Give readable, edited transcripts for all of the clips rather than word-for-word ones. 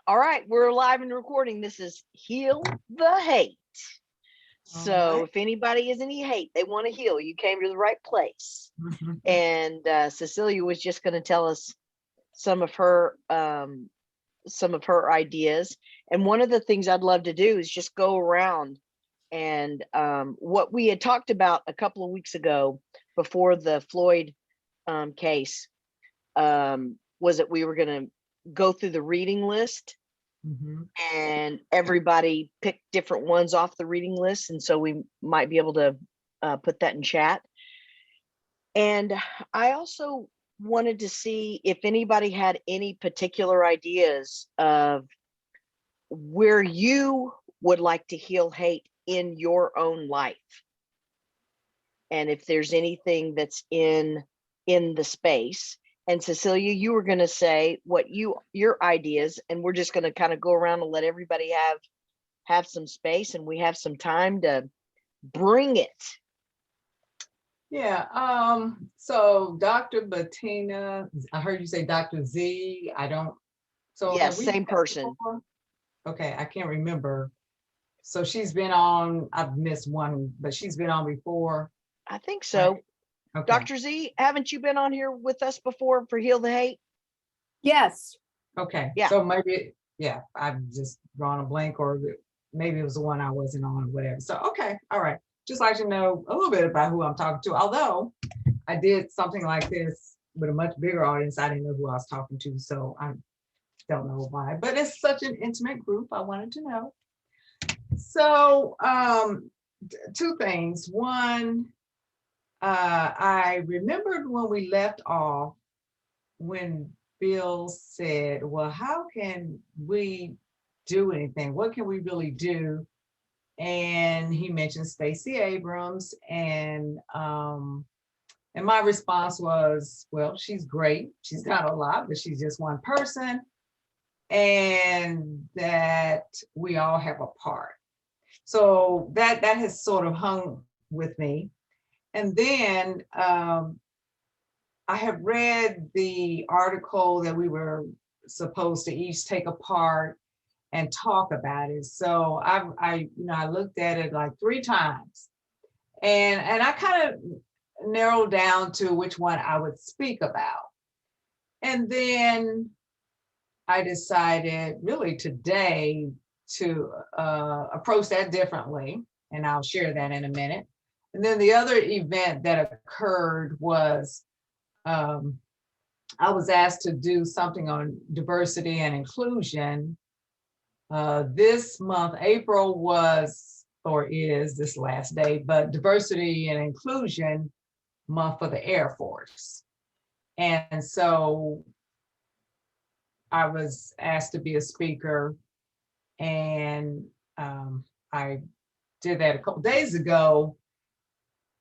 All right, we're live and recording. This is Heal the Hate. All So right. if anybody has any hate they want to heal, you came to the right place. Mhm. And Cecilia was just going to tell us some of her ideas. And one of the things I'd love to do is just go around and what we had talked about a couple of weeks ago before the Floyd case was that we were going to go through the reading list, Mhm. and everybody picked different ones off the reading list. And so we might be able to put that in chat. And I also wanted to see if anybody had any particular ideas of where you would like to heal hate in your own life. And if there's anything that's in the space. And Cecilia, you were going to say what your ideas, and we're just going to kind of go around and let everybody have some space, and we have some time to bring it. Yeah. So Dr. Bettina, I heard you say Dr. Z. I don't. So have Yes, we same met person. before? Okay, I can't remember. So she's been on. I've missed one, but she's been on before, I think right? so. Okay. Dr. Z, haven't you been on here with us before for Heal the Hate? Yes. Okay. Yeah. So maybe, yeah, I've just drawn a blank, or maybe it was the one I wasn't on, or whatever. So okay, all right. Just like to know a little bit about who I'm talking to. Although I did something like this with a much bigger audience, I didn't know who I was talking to, so I don't know why. But it's such an intimate group. I wanted to know. So two things. One, I remembered when we left off when Bill said, well, how can we do anything? What can we really do? And he mentioned Stacey Abrams, and my response was, well, she's great. She's not a lot, but she's just one person, and that we all have a part. So that has sort of hung with me. And then I have read the article that we were supposed to each take apart and talk about it. So I looked at it like 3 times, and I kind of narrowed down to which one I would speak about. And then I decided really today to approach that differently, and I'll share that in a minute. And then the other event that occurred was I was asked to do something on diversity and inclusion. This month, April was or is this last day, but diversity and inclusion month for the Air Force. And so I was asked to be a speaker, and I did that a couple days ago.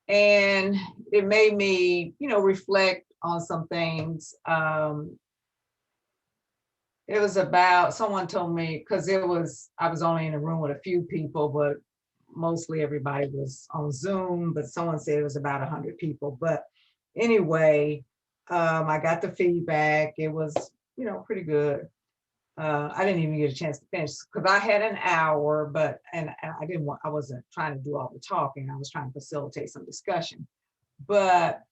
And it made me, reflect on some things. It was about, someone told me, because I was only in a room with a few people, but mostly everybody was on Zoom, but someone said it was about 100 people. But anyway, I got the feedback. It was, pretty good. I didn't even get a chance to finish because I had an hour, and I wasn't trying to do all the talking. I was trying to facilitate some discussion. But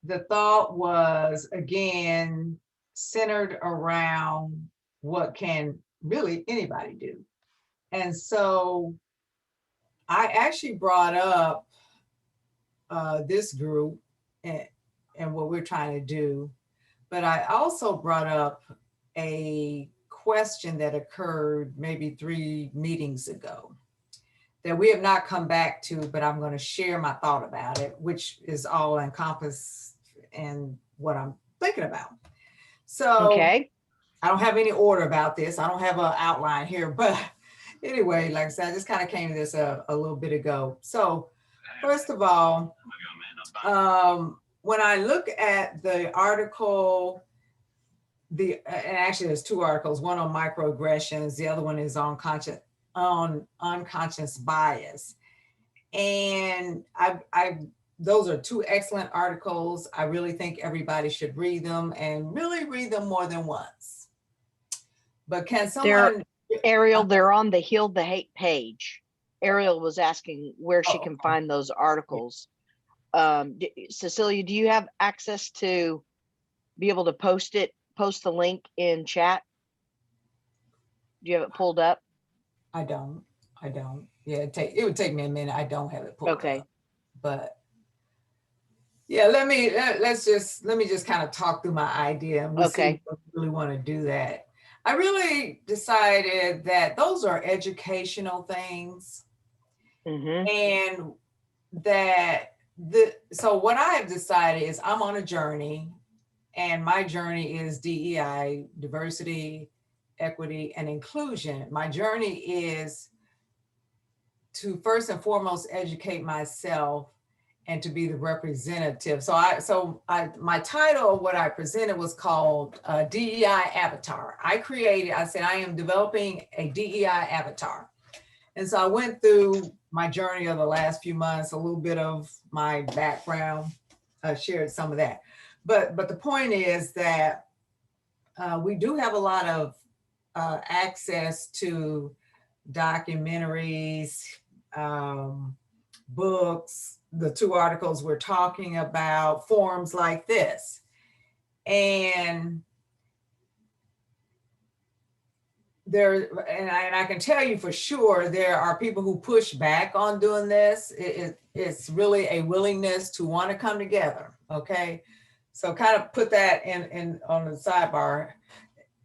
the thought was, again, centered around what can really anybody do. And so I actually brought up this group and what we're trying to do, but I also brought up a question that occurred maybe 3 meetings ago that we have not come back to, but I'm going to share my thought about it, which is all encompassed in what I'm thinking about. So Okay. I don't have any order about this. I don't have an outline here, but anyway, like I said, I just kind of came to this a little bit ago. So first of all, when I look at the article, and actually there's 2 articles, one on microaggressions, the other one is on unconscious bias. And those are 2 excellent articles. I really think everybody should read them, and really read them more than once. but can They're, someone? Ariel, they're on the Heal the Hate page. Ariel was asking where she Oh, can okay. find those Yeah. articles. Cecilia, do you have access to be able to post the link in chat? Do you have it pulled up? I don't. I don't. Yeah, it would take me a minute. I don't have it pulled Okay. up, but yeah, let me just kind of talk through my idea, and we'll see if Okay. we really want to do that. I really decided that those are educational things, Mm-hmm. and that so what I have decided is I'm on a journey, and my journey is DEI, diversity, equity, and inclusion. My journey is to first and foremost educate myself and to be the representative. My title of what I presented was called DEI Avatar. I said I am developing a DEI avatar. And so I went through my journey of the last few months, a little bit of my background, shared some of that. But the point is that we do have a lot of access to documentaries, books, the two articles we're talking about, forums like this. And I can tell you for sure, there are people who push back on doing this. It's really a willingness to want to come together. Okay. So kind of put that in on the sidebar.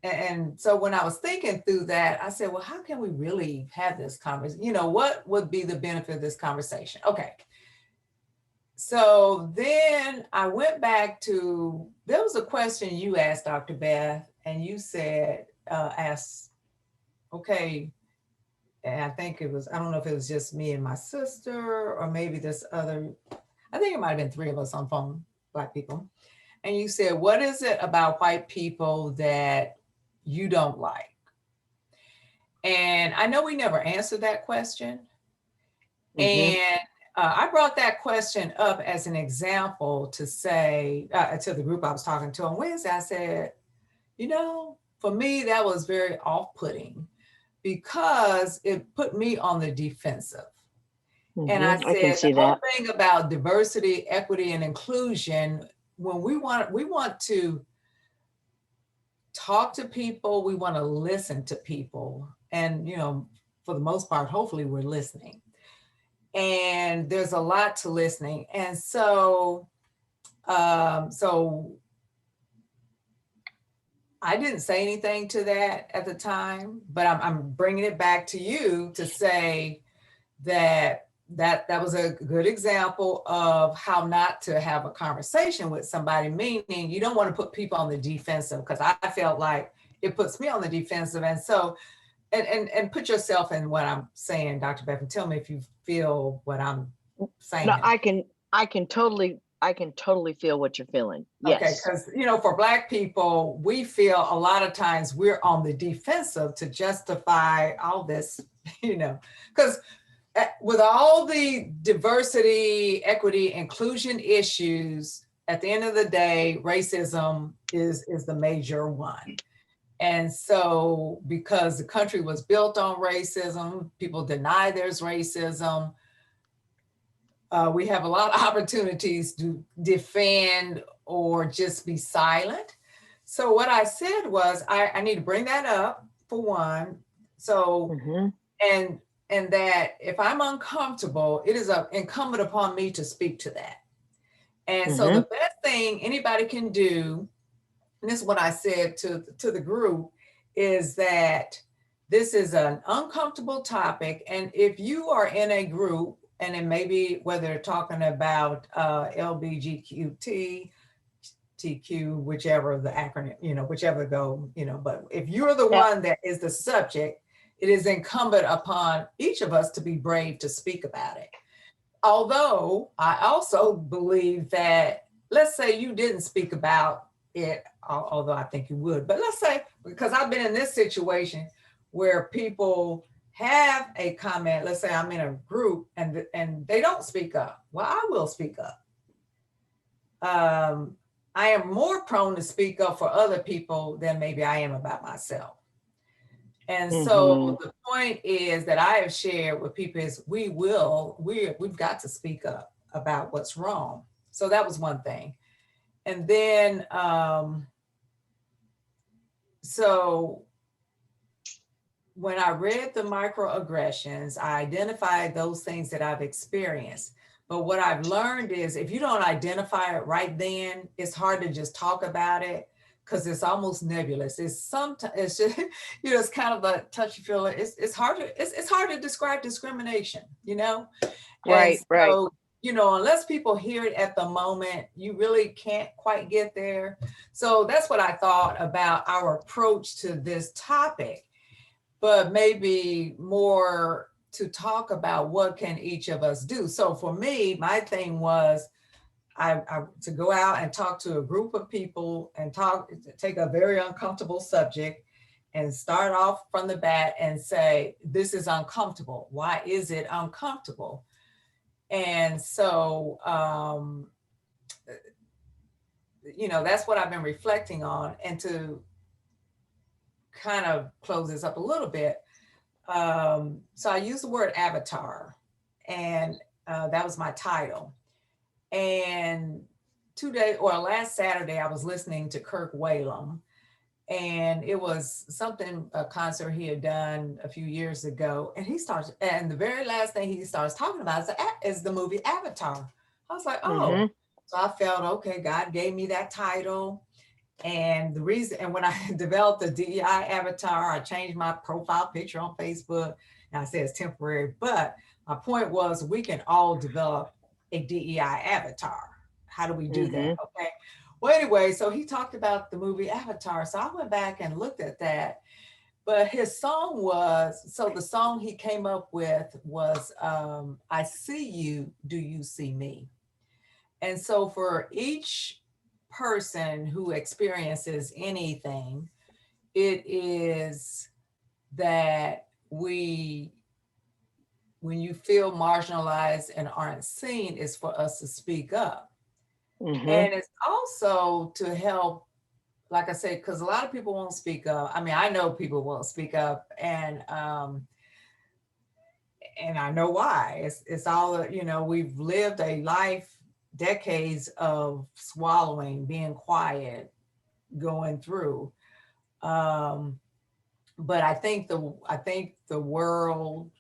And so when I was thinking through that, I said, well, how can we really have this conversation? You know, what would be the benefit of this conversation? Okay. So then I went back to, there was a question you asked, Dr. Beth, and you said, asked, okay, and I think it was, I don't know if it was just me and my sister or maybe this other, I think it might've been three of us on phone, Black people. And you said, what is it about white people that you don't like? And I know we never answered that question. Mm-hmm. And I brought that question up as an example to say to the group I was talking to on Wednesday. I said, you know, for me, that was very off-putting because it put me on the defensive. And I Mm-hmm. I can said, the see whole that. thing about diversity, equity, and inclusion, when we want to talk to people, we want to listen to people. And, you know, for the most part, hopefully we're listening. And there's a lot to listening. And so I didn't say anything to that at the time, but I'm bringing it back to you to say that was a good example of how not to have a conversation with somebody, meaning you don't want to put people on the defensive, because I felt like it puts me on the defensive. And so, and put yourself in what I'm saying, Dr. Beck, and tell me if you feel what I'm saying. No, I can totally feel what you're feeling. Okay, Yes. because you know, for Black people, we feel a lot of times we're on the defensive to justify all this, you know, because with all the diversity, equity, inclusion issues, at the end of the day, racism is the major one. And so, because the country was built on racism, people deny there's racism. We have a lot of opportunities to defend or just be silent. So what I said was, I need to bring that up for one. So, Mm-hmm. and that if I'm uncomfortable, it is incumbent upon me to speak to that. And so Mm-hmm. the best thing anybody can do, and this is what I said to the group, is that this is an uncomfortable topic. And if you are in a group, and it may be whether they're talking about LBGQT, TQ, whichever the acronym, you know, whichever go, you know, but if you're the Yep. one that is the subject, it is incumbent upon each of us to be brave to speak about it. Although I also believe that, let's say you didn't speak about it, although I think you would, but let's say, because I've been in this situation where people have a comment, let's say I'm in a group and they don't speak up. Well, I will speak up. I am more prone to speak up for other people than maybe I am about myself. And Mhm. so the point is that I have shared with people is we've got to speak up about what's wrong. So that was one thing. And then so when I read the microaggressions, I identified those things that I've experienced. But what I've learned is if you don't identify it right then, it's hard to just talk about it because it's almost nebulous. It's sometimes it's just, it's kind of a touchy feeling. It's hard to describe discrimination, And Right, right. so, unless people hear it at the moment, you really can't quite get there. So that's what I thought about our approach to this topic, but maybe more to talk about what can each of us do. So for me, my thing was I to go out and talk to a group of people and take a very uncomfortable subject and start off from the bat and say, this is uncomfortable. Why is it uncomfortable? And so, that's what I've been reflecting on. And to kind of close this up a little bit, so I used the word avatar, and that was my title. And 2 days or last Saturday, I was listening to Kirk Whalum, and it was a concert he had done a few years ago. And the very last thing he starts talking about is the movie Avatar. I was like, oh, Mhm. so I felt, okay, God gave me that title. And the reason, and when I developed the DEI avatar, I changed my profile picture on Facebook, and I said it's temporary. But my point was, we can all develop a DEI avatar. How do we do that? Mhm. Okay. Well, anyway, so he talked about the movie Avatar. So I went back and looked at that. But his song the song he came up with was I See You, Do You See Me? And so for each person who experiences anything, it is that when you feel marginalized and aren't seen, is for us to speak up. Mhm. And it's also to help, like I said, because a lot of people won't speak up. I mean, I know people won't speak up, and I know why. It's all, we've lived a life, decades of swallowing, being quiet, going through. Um, but I think the world,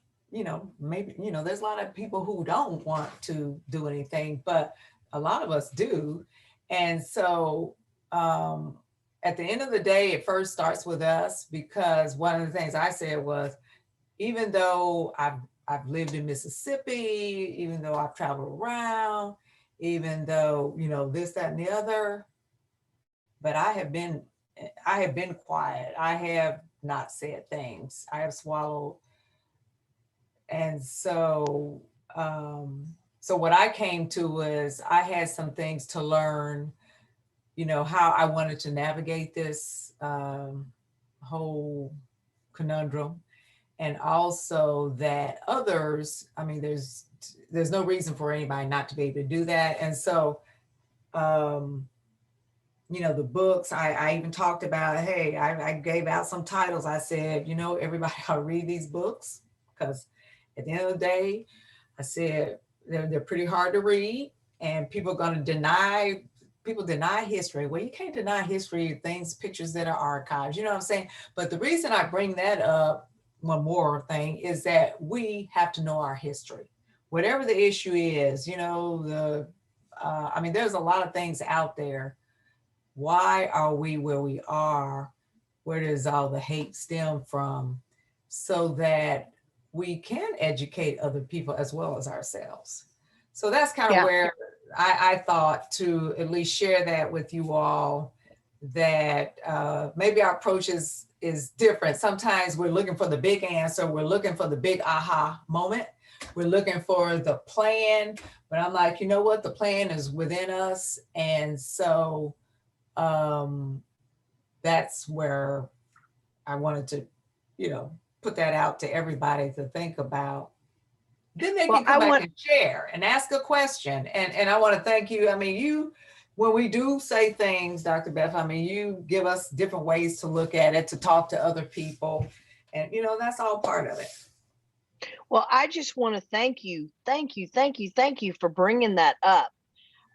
maybe, there's a lot of people who don't want to do anything, but a lot of us do. And so um, at the end of the day, it first starts with us, because one of the things I said was, even though I've lived in Mississippi, even though I've traveled around, even though, this, that, and the other, but I have been quiet. I have not said things. I have swallowed. And so what I came to was I had some things to learn, how I wanted to navigate this whole conundrum. And also that others, I mean, there's no reason for anybody not to be able to do that. And so um the books, I even talked about, hey, I gave out some titles. I said, everybody ought to read these books, because at the end of the day, I said, they're pretty hard to read, and people deny history. Well, you can't deny history, things, pictures that are archived, you know what I'm saying? But the reason I bring that up, one more thing, is that we have to know our history. Whatever the issue is, I mean, there's a lot of things out there. Why are we where we are? Where does all the hate stem from? So that we can educate other people as well as ourselves. So that's kind of Yeah. where I thought to at least share that with you all, that maybe our approach is different. Sometimes we're looking for the big answer. We're looking for the big aha moment. We're looking for the plan. But I'm like, you know what? The plan is within us. And so um, that's where I wanted to, put that out to everybody to think about. Then they Well, can I come back want and share and ask a question. And I want to thank you. I mean, when we do say things, Dr. Beth, I mean, you give us different ways to look at it, to talk to other people. And, that's all part of it. Well, I just want to thank you, thank you, thank you, thank you for bringing that up,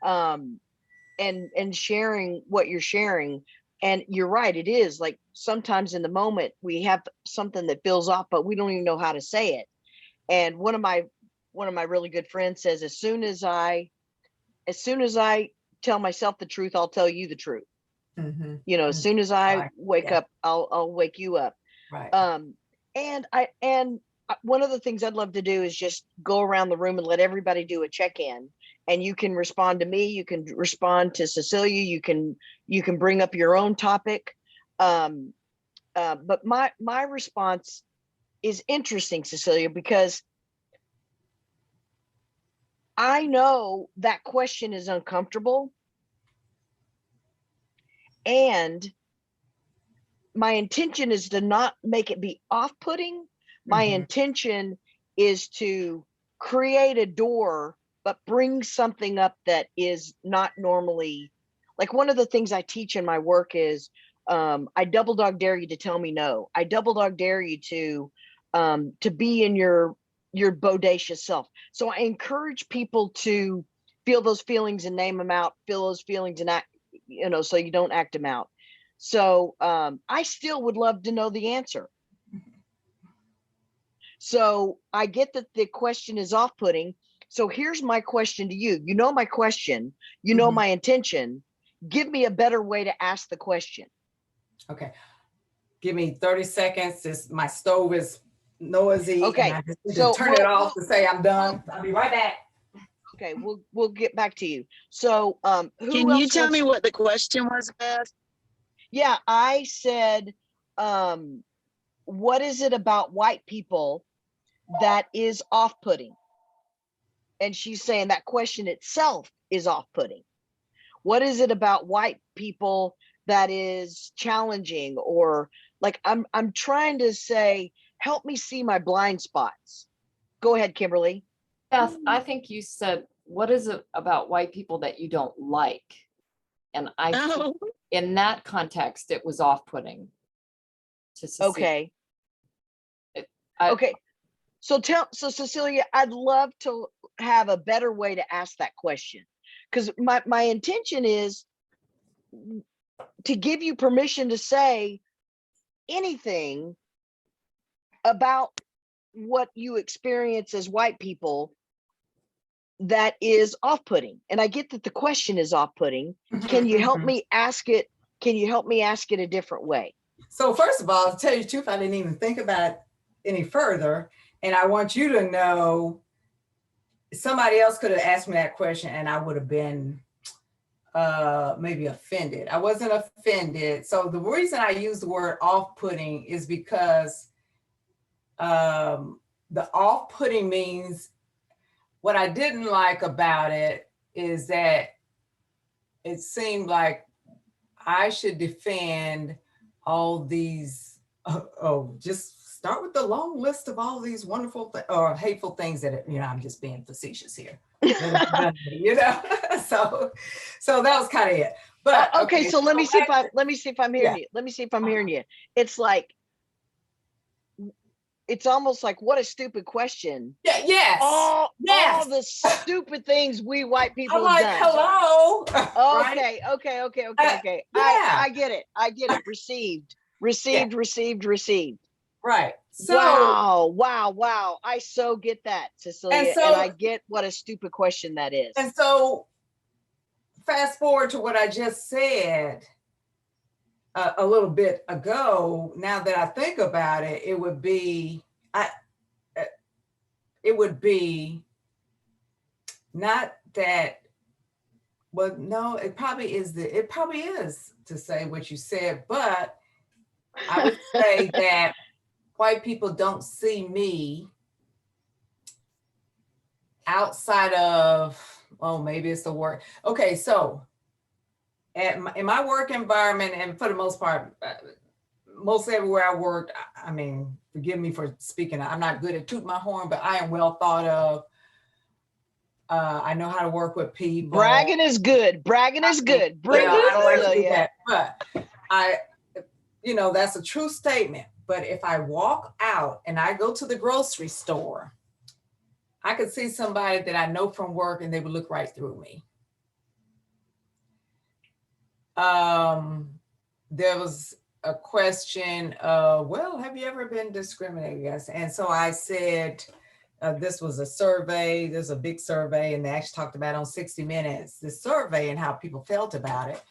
and sharing what you're sharing. And you're right, it is like sometimes in the moment we have something that feels off, but we don't even know how to say it. And one of my really good friends says, as soon as I tell myself the truth, I'll tell you the truth. As soon as I Right. wake Yeah. up, I'll wake you up. Right. And one of the things I'd love to do is just go around the room and let everybody do a check-in. And you can respond to me, you can respond to Cecilia, you can bring up your own topic. But my response is interesting, Cecilia, because I know that question is uncomfortable. And my intention is to not make it be off-putting. My intention is to create a door, but bring something up that is not normally, like one of the things I teach in my work is, I double dog dare you to tell me no. I double dog dare you to be in your bodacious self. So I encourage people to feel those feelings and name them out, feel those feelings and act, so you don't act them out. So I still would love to know the answer. So I get that the question is off-putting. So here's my question to you. You know my question, you know my intention. Give me a better way to ask the question. Okay. Give me 30 seconds. My stove is noisy. Okay. And I just need to turn it off to say I'm done. I'll be right back. Okay, we'll get back to you. So Can you tell me what the question was, Beth? Yeah, I said, what is it about white people that is off-putting? And she's saying that question itself is off-putting. What is it about white people that is challenging? Or like, I'm trying to say, help me see my blind spots. Go ahead, Kimberly. Beth, I think you said, what is it about white people that you don't like? And I think in that context, it was off-putting to Cecilia. Okay. Okay. So Cecilia, I'd love to have a better way to ask that question, because my intention is to give you permission to say anything about what you experience as white people that is off-putting. And I get that the question is off-putting. Can you help me ask it? Can you help me ask it a different way? So first of all, to tell you the truth, I didn't even think about it any further. And I want you to know, somebody else could have asked me that question and I would have been maybe offended. I wasn't offended. So the reason I use the word off-putting is because the off-putting means, what I didn't like about it is that it seemed like I should defend all these, just start with the long list of all these wonderful or hateful things that, I'm just being facetious here. So that was kind of it. But okay, so let me see if I'm hearing you. Let me see if I'm hearing you. It's like, it's almost like, what a stupid question. Yeah, yes. All the stupid things we white people I'm like, have done. hello. Okay, right? okay. Yeah. I get it. Received. Right. So wow. I so get that, Cecilia. And I get what a stupid question that is. And so fast forward to what I just said a little bit ago. Now that I think about it, it would be not that, well, no, it probably is to say what you said, but I would say that white people don't see me outside of, maybe it's the work. Okay, so in my work environment, and for the most part, mostly everywhere I worked, I mean, forgive me for speaking, I'm not good at tooting my horn, but I am well thought of. I know how to work with people. Bragging is good. I don't like to do that, but that's a true statement. but if I walk out and I go to the grocery store, I could see somebody that I know from work and they would look right through me. There was a question, well, have you ever been discriminated against? And so I said, this was a survey, there's a big survey, and they actually talked about on 60 Minutes, this survey and how people felt about it.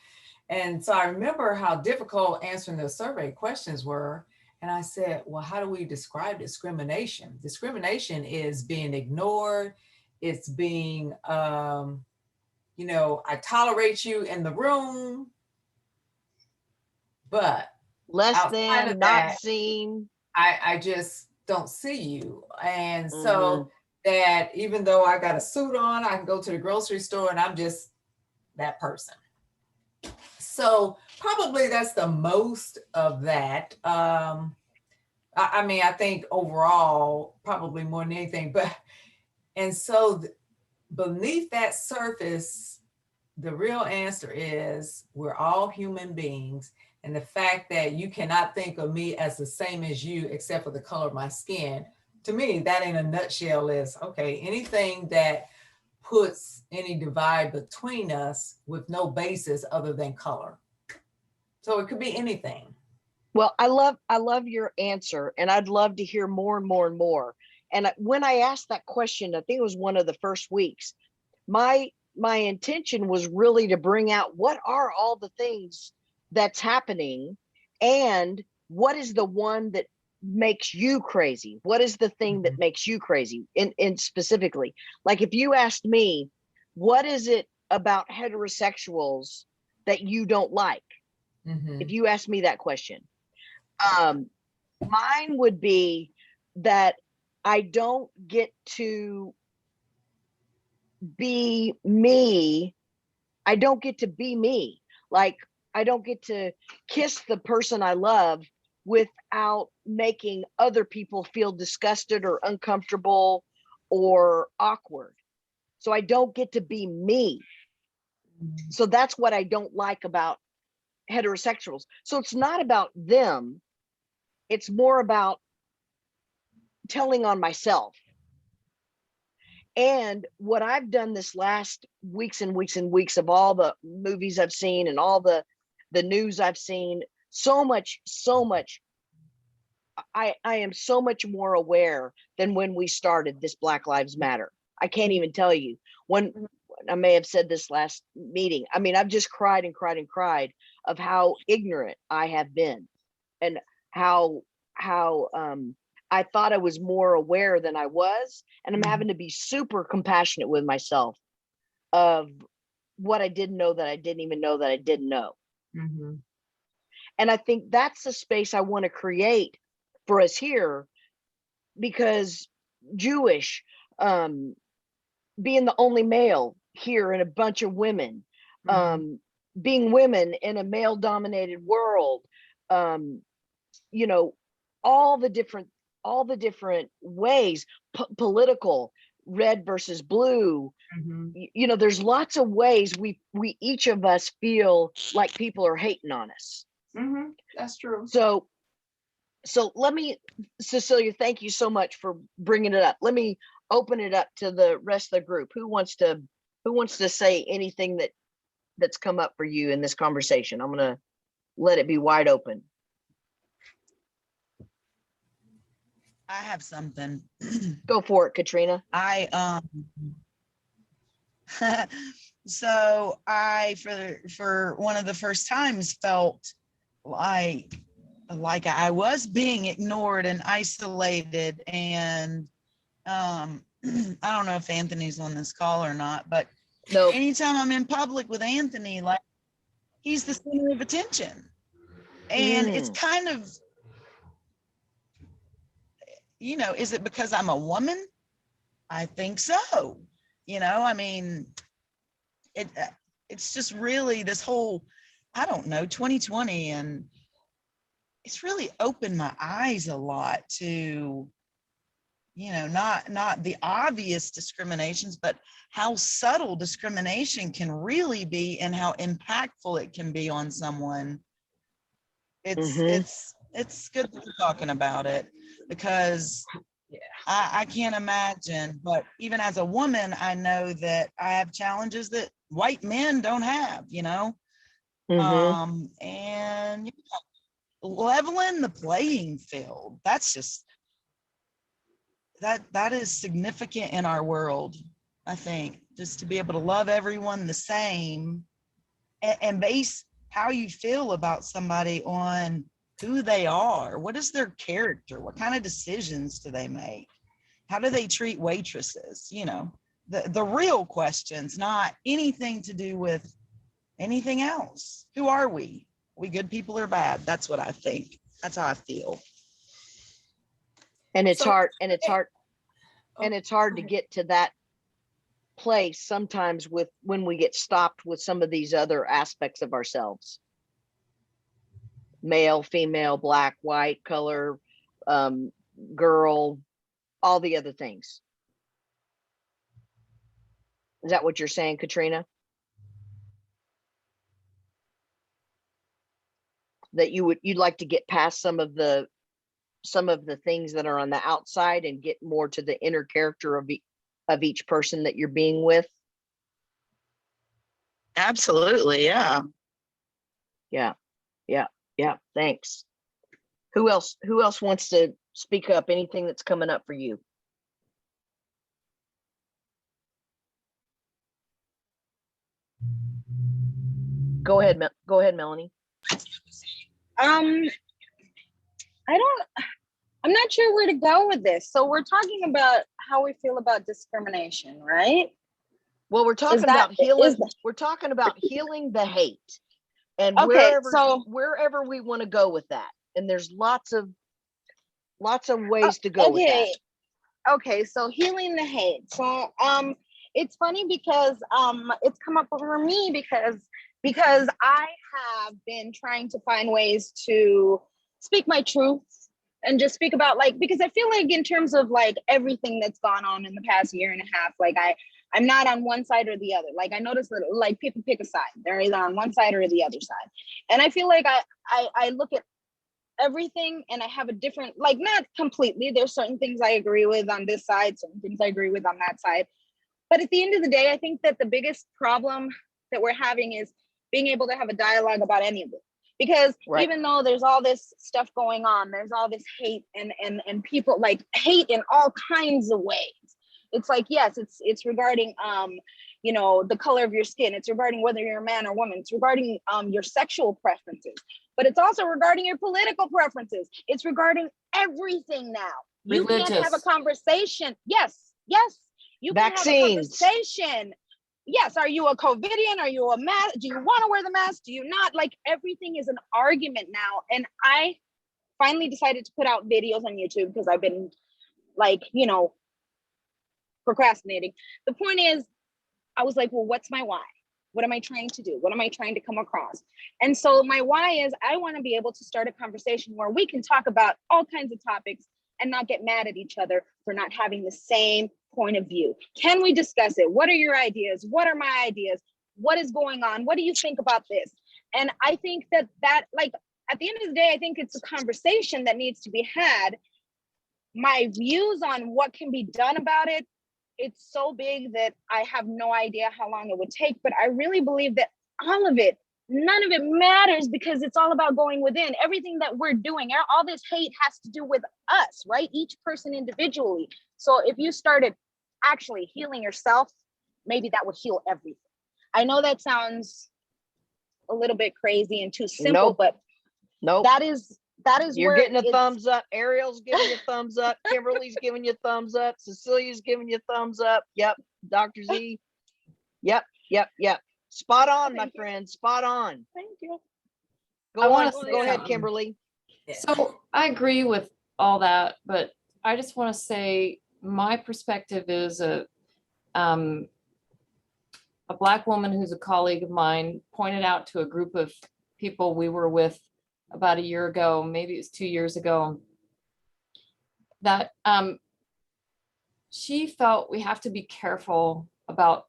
And so I remember how difficult answering those survey questions were. And I said, well, how do we describe discrimination? Discrimination is being ignored. It's being, you know, I tolerate you in the room, but Less outside than, of not that, seen. I just don't see you. And so that even though I got a suit on, I can go to the grocery store and I'm just that person. So probably that's the most of that. I mean, I think overall, probably more than anything, but, and so beneath that surface, the real answer is we're all human beings. And the fact that you cannot think of me as the same as you, except for the color of my skin, to me, that in a nutshell is, okay, anything that puts any divide between us with no basis other than color. So it could be anything. Well, I love your answer, and I'd love to hear more and more and more. And when I asked that question, I think it was one of the first weeks, my intention was really to bring out what are all the things that's happening and what is the one that makes you crazy? What is the thing that makes you crazy? In specifically, like if you asked me, what is it about heterosexuals that you don't like? If you ask me that question, mine would be that I don't get to be me. I don't get to be me. Like I don't get to kiss the person I love without making other people feel disgusted or uncomfortable or awkward. So I don't get to be me. So that's what I don't like about heterosexuals. So it's not about them. It's more about telling on myself. And what I've done this last weeks and weeks and weeks of all the movies I've seen and all the news I've seen, so much, I am so much more aware than when we started this Black Lives Matter. I can't even tell you. When I may have said this last meeting, I mean, I've just cried and cried and cried of how ignorant I have been and how I thought I was more aware than I was. And I'm having to be super compassionate with myself of what I didn't know that I didn't even know that I didn't know. And I think that's the space I want to create for us here, because Jewish, being the only male here in a bunch of women, being women in a male dominated world, you know, all the different ways, political, red versus blue, you know, there's lots of ways we each of us feel like people are hating on us. That's true. So let me, Cecilia, thank you so much for bringing it up. Let me open it up to the rest of the group. Who wants to say anything that's come up for you in this conversation? I'm going to let it be wide open. I have something. Go for it, Katrina. So I, for one of the first times, felt like I was being ignored and isolated. And I don't know if Anthony's on this call or not, but No. Anytime I'm in public with Anthony, like he's the center of attention. And it's kind of, you know, is it because I'm a woman? I think so. You know, I mean, it's just really this whole, I don't know, 2020, and it's really opened my eyes a lot to, you know, not the obvious discriminations, but how subtle discrimination can really be and how impactful it can be on someone. It's It's good that we're talking about it because Yeah. I can't imagine, but even as a woman, I know that I have challenges that white men don't have, you know? And leveling the playing field, that's just, that is significant in our world, I think, just to be able to love everyone the same and base how you feel about somebody on who they are. What is their character? What kind of decisions do they make? How do they treat waitresses? You know, the real questions, not anything to do with anything else. Who are we? We good people or bad? That's what I think. That's how I feel. And it's So- hard, and it's hard, Oh, and it's hard go to ahead. get to that place sometimes with when we get stopped with some of these other aspects of ourselves. Male, female, black, white, color, girl, all the other things. Is that what you're saying, Katrina? That you'd like to get past some of the things that are on the outside and get more to the inner character of each person that you're being with. Absolutely. Yeah. Yeah. Thanks. Who else wants to speak up? Anything that's coming up for you? Go ahead, Melanie. I don't, I'm not sure where to go with this. So we're talking about how we feel about discrimination, right? Well, we're talking that- about healing. is that- We're talking about healing the hate, and Okay, so- wherever we want to go with that. And there's lots of ways to go with that. Okay, so healing the hate. So it's funny because it's come up for me because I have been trying to find ways to speak my truth and just speak about, like, because I feel like in terms of like everything that's gone on in the past year and a half, like I'm not on one side or the other. Like I noticed that like people pick a side. They're either on one side or the other side. And I feel like I look at everything and I have a different, like, not completely, there's certain things I agree with on this side, certain things I agree with on that side. But at the end of the day, I think that the biggest problem that we're having is being able to have a dialogue about any of it. Because Right. even though there's all this stuff going on, there's all this hate and people like hate in all kinds of ways. It's like, yes, it's regarding you know, the color of your skin. It's regarding whether you're a man or woman. It's regarding your sexual preferences, but it's also regarding your political preferences. It's regarding everything now. You can't have a Religious. conversation. Yes. You can have a Vaccines. conversation. Yes. Are you a COVIDian? Are you a mask? Do you want to wear the mask? Do you not? Like everything is an argument now. And I finally decided to put out videos on YouTube because I've been like, you know, procrastinating. The point is, I was like, well, what's my why? What am I trying to do? What am I trying to come across? And so my why is I want to be able to start a conversation where we can talk about all kinds of topics and not get mad at each other for not having the same point of view. Can we discuss it? What are your ideas? What are my ideas? What is going on? What do you think about this? And I think that like at the end of the day, I think it's a conversation that needs to be had. My views on what can be done about it, it's so big that I have no idea how long it would take, but I really believe that all of it, none of it matters because it's all about going within. Everything that we're doing, all this hate has to do with us, right? Each person individually. So if you started actually healing yourself, maybe that would heal everything. I know that sounds a little bit crazy and too simple, Nope. but Nope. that is You're where getting a it's- thumbs up. Ariel's giving you a thumbs up. Kimberly's giving you a thumbs up. Cecilia's giving you a thumbs up. Yep. Dr. Z. Yep. Spot on, my Thank you. friend. Spot on. Thank you. Go I on. wanna say Go ahead, something. Kimberly. So I agree with all that, but I just want to say my perspective is a Black woman who's a colleague of mine pointed out to a group of people we were with about a year ago, maybe it was 2 years ago, that she felt we have to be careful about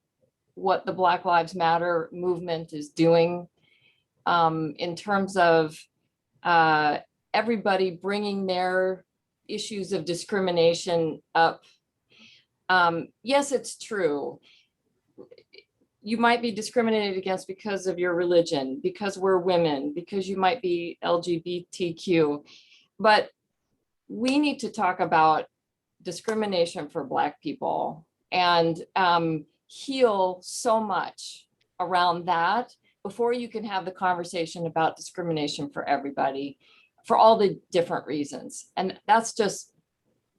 what the Black Lives Matter movement is doing in terms of everybody bringing their issues of discrimination up. Yes, it's true. You might be discriminated against because of your religion, because we're women, because you might be LGBTQ, but we need to talk about discrimination for Black people and heal so much around that before you can have the conversation about discrimination for everybody, for all the different reasons. And that's just,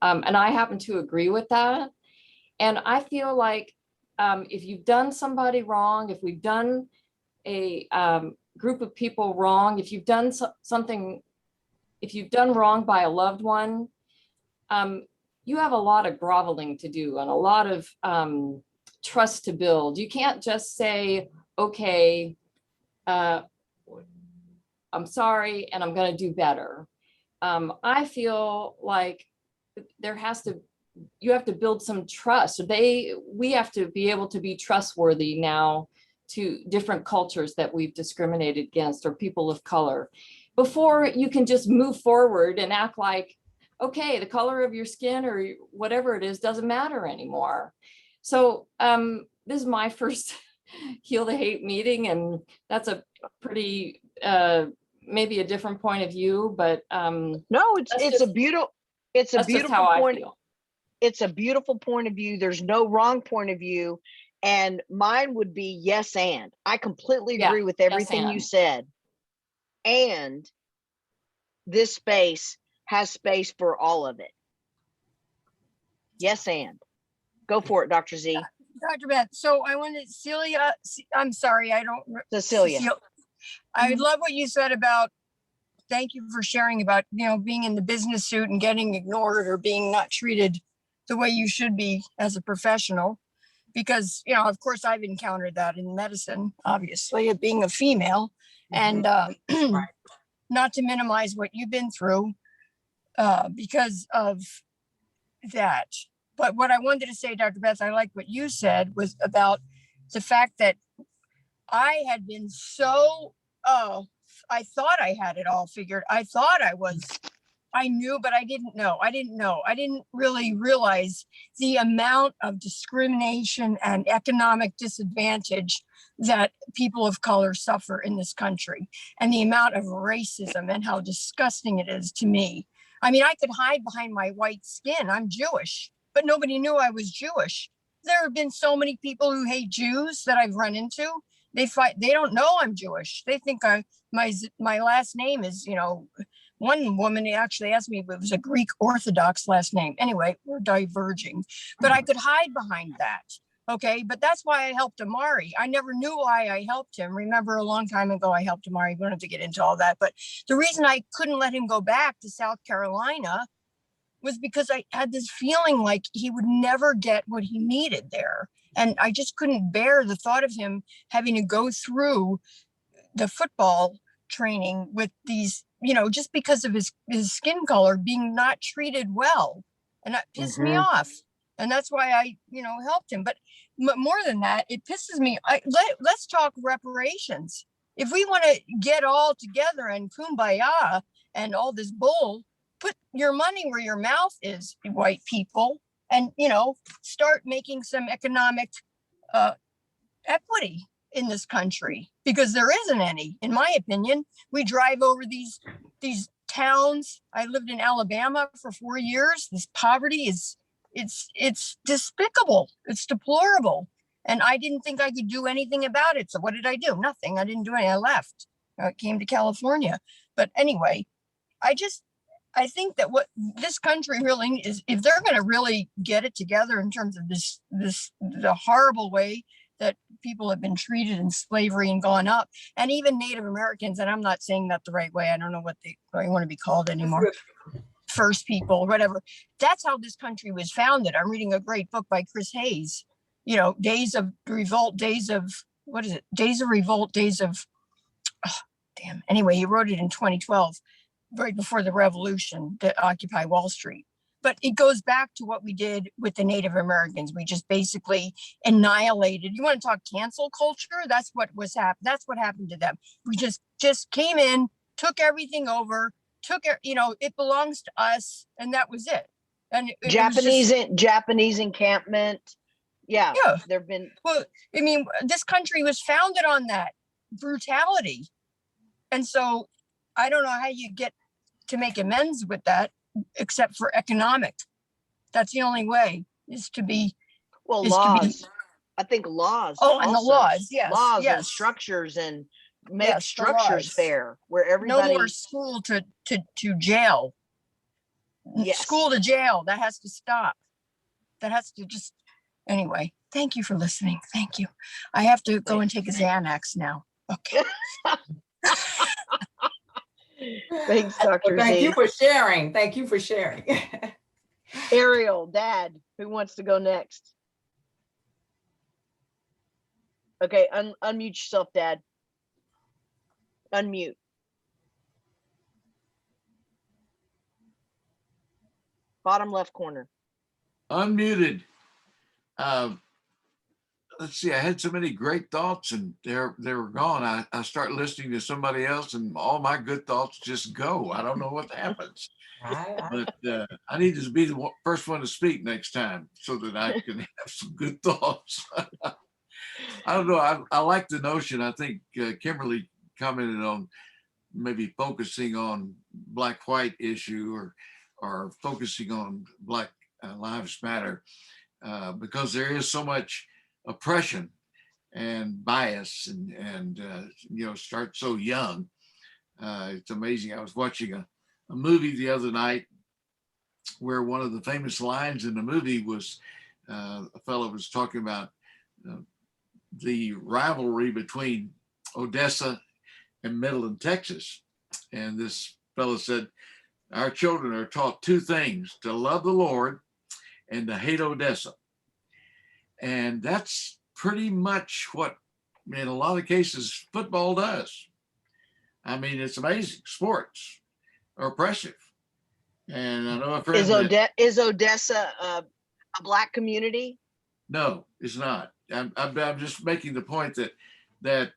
and I happen to agree with that. And I feel like if you've done somebody wrong, if we've done a group of people wrong, if you've done something, if you've done wrong by a loved one, you have a lot of groveling to do and a lot of trust to build. You can't just say, okay, I'm sorry, and I'm going to do better. I feel like you have to build some trust. We have to be able to be trustworthy now to different cultures that we've discriminated against or people of color before you can just move forward and act like, okay, the color of your skin or whatever it is doesn't matter anymore. So this is my first Heal the Hate meeting, and that's a pretty, maybe a different point of view, but No, it's a beautiful point. It's a beautiful point of view. There's no wrong point of view. And mine would be yes, and I completely agree with everything you said. And this space has space for all of it. Yes, and go for it, Dr. Z. Dr. Beth, so I wanted Celia, I'm sorry, I don't. Cecilia. I love what you said about, thank you for sharing about, being in the business suit and getting ignored or being not treated the way you should be as a professional. Because, of course, I've encountered that in medicine, obviously, of being a female. And not to minimize what you've been through because of that. But what I wanted to say, Dr. Beth, I like what you said was about the fact that I had been so, I thought I had it all figured. I thought I knew, but I didn't know. I didn't really realize the amount of discrimination and economic disadvantage that people of color suffer in this country, and the amount of racism and how disgusting it is to me. I mean, I could hide behind my white skin. I'm Jewish, but nobody knew I was Jewish. There have been so many people who hate Jews that I've run into. They don't know I'm Jewish. They think my last name is, one woman actually asked me if it was a Greek Orthodox last name. Anyway, we're diverging, but I could hide behind that. Okay, but that's why I helped Amari. I never knew why I helped him. Remember, a long time ago, I helped Amari. We don't have to get into all that. But the reason I couldn't let him go back to South Carolina was because I had this feeling like he would never get what he needed there. And I just couldn't bear the thought of him having to go through the football training with these, just because of his skin color being not treated well. And that pissed me off. And that's why I, helped him. But more than that, it pisses me. Let's talk reparations. If we want to get all together and kumbaya and all this bull, put your money where your mouth is, white people, and, start making some economic equity in this country, because there isn't any, in my opinion. We drive over these towns. I lived in Alabama for 4 years. This poverty it's despicable. It's deplorable. And I didn't think I could do anything about it. So what did I do? Nothing. I didn't do anything. I left. I came to California. But anyway, I think that what this country really is, if they're going to really get it together in terms of the horrible way that people have been treated in slavery and gone up, and even Native Americans, and I'm not saying that the right way. I don't know what they want to be called anymore. First people, whatever. That's how this country was founded. I'm reading a great book by Chris Hayes, Days of Revolt, Days of Revolt, Anyway, he wrote it in 2012, right before the revolution, to Occupy Wall Street. But it goes back to what we did with the Native Americans. We just basically annihilated. You want to talk cancel culture? That's what was happened. That's what happened to them. We just came in, took everything over, took it, it belongs to us, and that was it. And it was just, Japanese encampment. Yeah, yeah. there've been, Well, I mean, this country was founded on that brutality. And so I don't know how you get to make amends with that, except for economic. That's the only way is to be, well, is to be, laws. I think laws. oh, and the also. laws, yes, Laws and yes. structures, and make Yes, the structures laws. fair where No everybody. more school to jail. Yes. School to jail. That has to stop. That has to just, anyway, thank you for listening. Thank you. I have to go and take a Xanax now. Okay. Thanks, Dr. Well, thank Z. you for sharing. Thank you for sharing. Ariel, Dad, who wants to go next? Okay, unmute yourself, Dad. Unmute. Bottom left corner. Unmuted. Let's see, I had so many great thoughts and they were gone. I start listening to somebody else and all my good thoughts just go. I don't know what happens. But I need to be the first one to speak next time so that I can have some good thoughts. I don't know. I like the notion. I think Kimberly commented on maybe focusing on black-white issue or focusing on Black Lives Matter because there is so much oppression and bias and start so young. It's amazing. I was watching a movie the other night where one of the famous lines in the movie was a fellow was talking about the rivalry between Odessa and Midland, Texas. And this fellow said, our children are taught two things, to love the Lord and to hate Odessa. And that's pretty much what, in a lot of cases, football does. I mean, it's amazing. Sports are oppressive. And I know a friend Is Odessa a Black community? No, it's not. I'm just making the point that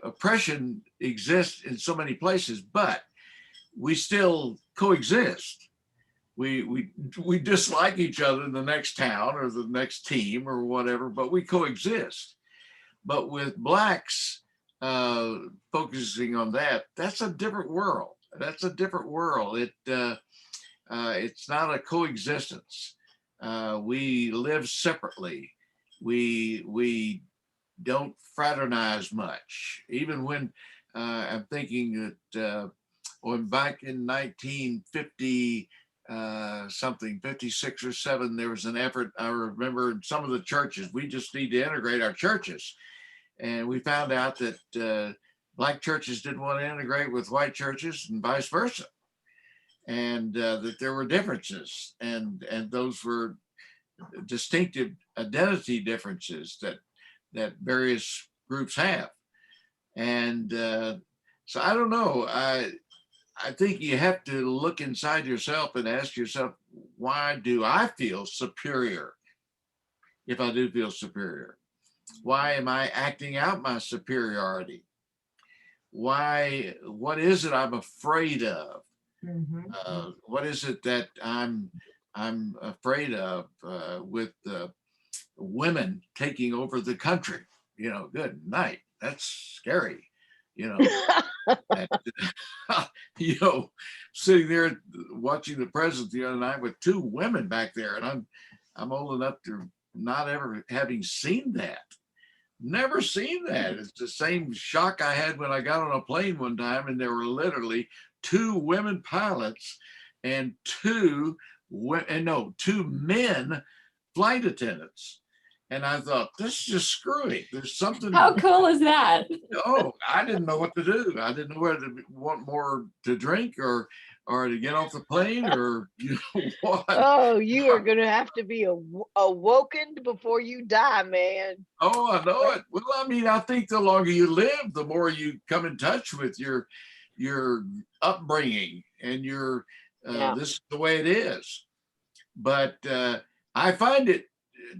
oppression exists in so many places, but we still coexist. We dislike each other in the next town or the next team or whatever, but we coexist. But with Blacks focusing on that, that's a different world. That's a different world. It's not a coexistence. We live separately. We don't fraternize much. Even when I'm thinking that when back in 1950 something, 56 or 7, there was an effort. I remember in some of the churches, we just need to integrate our churches. And we found out that Black churches didn't want to integrate with white churches and vice versa. And that there were differences, and those were distinctive identity differences that various groups have. And so I don't know. I think you have to look inside yourself and ask yourself, why do I feel superior? If I do feel superior, why am I acting out my superiority? Why? What is it I'm afraid of? What is it that I'm afraid of with women taking over the country? Good night. That's scary. Sitting there watching the president the other night with 2 women back there, and I'm old enough to not ever having seen that. Never seen that. It's the same shock I had when I got on a plane one time, and there were literally 2 women pilots and 2 men flight attendants. And I thought, this is just screwy. There's something. How cool is that? Oh, I didn't know what to do. I didn't know whether to want more to drink or to get off the plane or what. Oh, you are going to have to be awoken before you die, man. Oh, I know it. Well, I mean, I think the longer you live, the more you come in touch with your upbringing and your this is the way it is. But I find it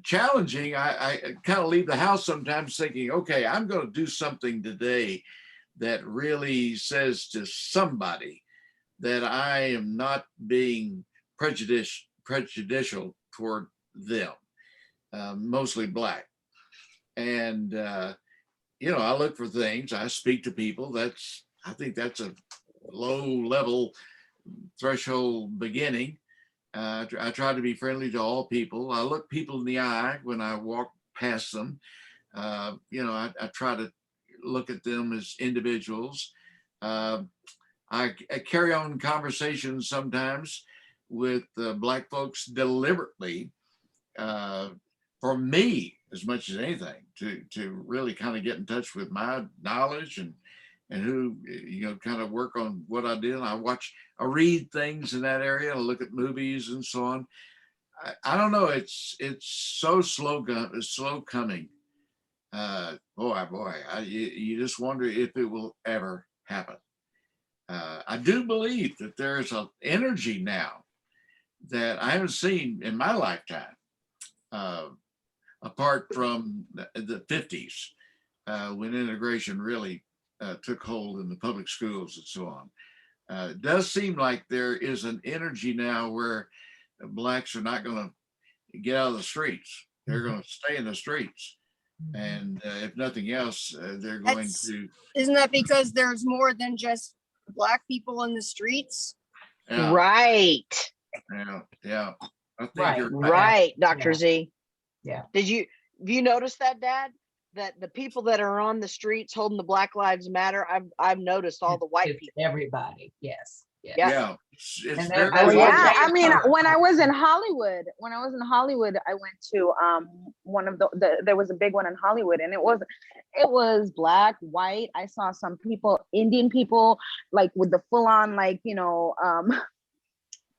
challenging. I kind of leave the house sometimes thinking, okay, I'm going to do something today that really says to somebody that I am not being prejudicial toward them, mostly Black. And, I look for things, I speak to people. I think that's a low level threshold beginning. I try to be friendly to all people. I look people in the eye when I walk past them. I try to look at them as individuals. I carry on conversations sometimes with Black folks deliberately for me as much as anything to really kind of get in touch with my knowledge and who kind of work on what I do. And I read things in that area. I look at movies and so on. I don't know. It's so slow coming. Boy, you just wonder if it will ever happen. I do believe that there's an energy now that I haven't seen in my lifetime, apart from the 50s, when integration really took hold in the public schools and so on. It does seem like there is an energy now where Blacks are not going to get out of the streets. They're going to stay in the streets. And if nothing else, they're going to. Isn't that because there's more than just Black people in the streets? Yeah, Right. yeah. I think Right. you're Right, Dr. Yeah. Z. Yeah. Have you noticed that, Dad? That the people that are on the streets holding the Black Lives Matter, I've noticed all the white It's people. everybody. Yes. Yes. Yeah. It's And very that- Oh That's yeah, what I mean, they- when I was in Hollywood, I went to one of there was a big one in Hollywood, and it was Black, white. I saw some people, Indian people, like with the full on, like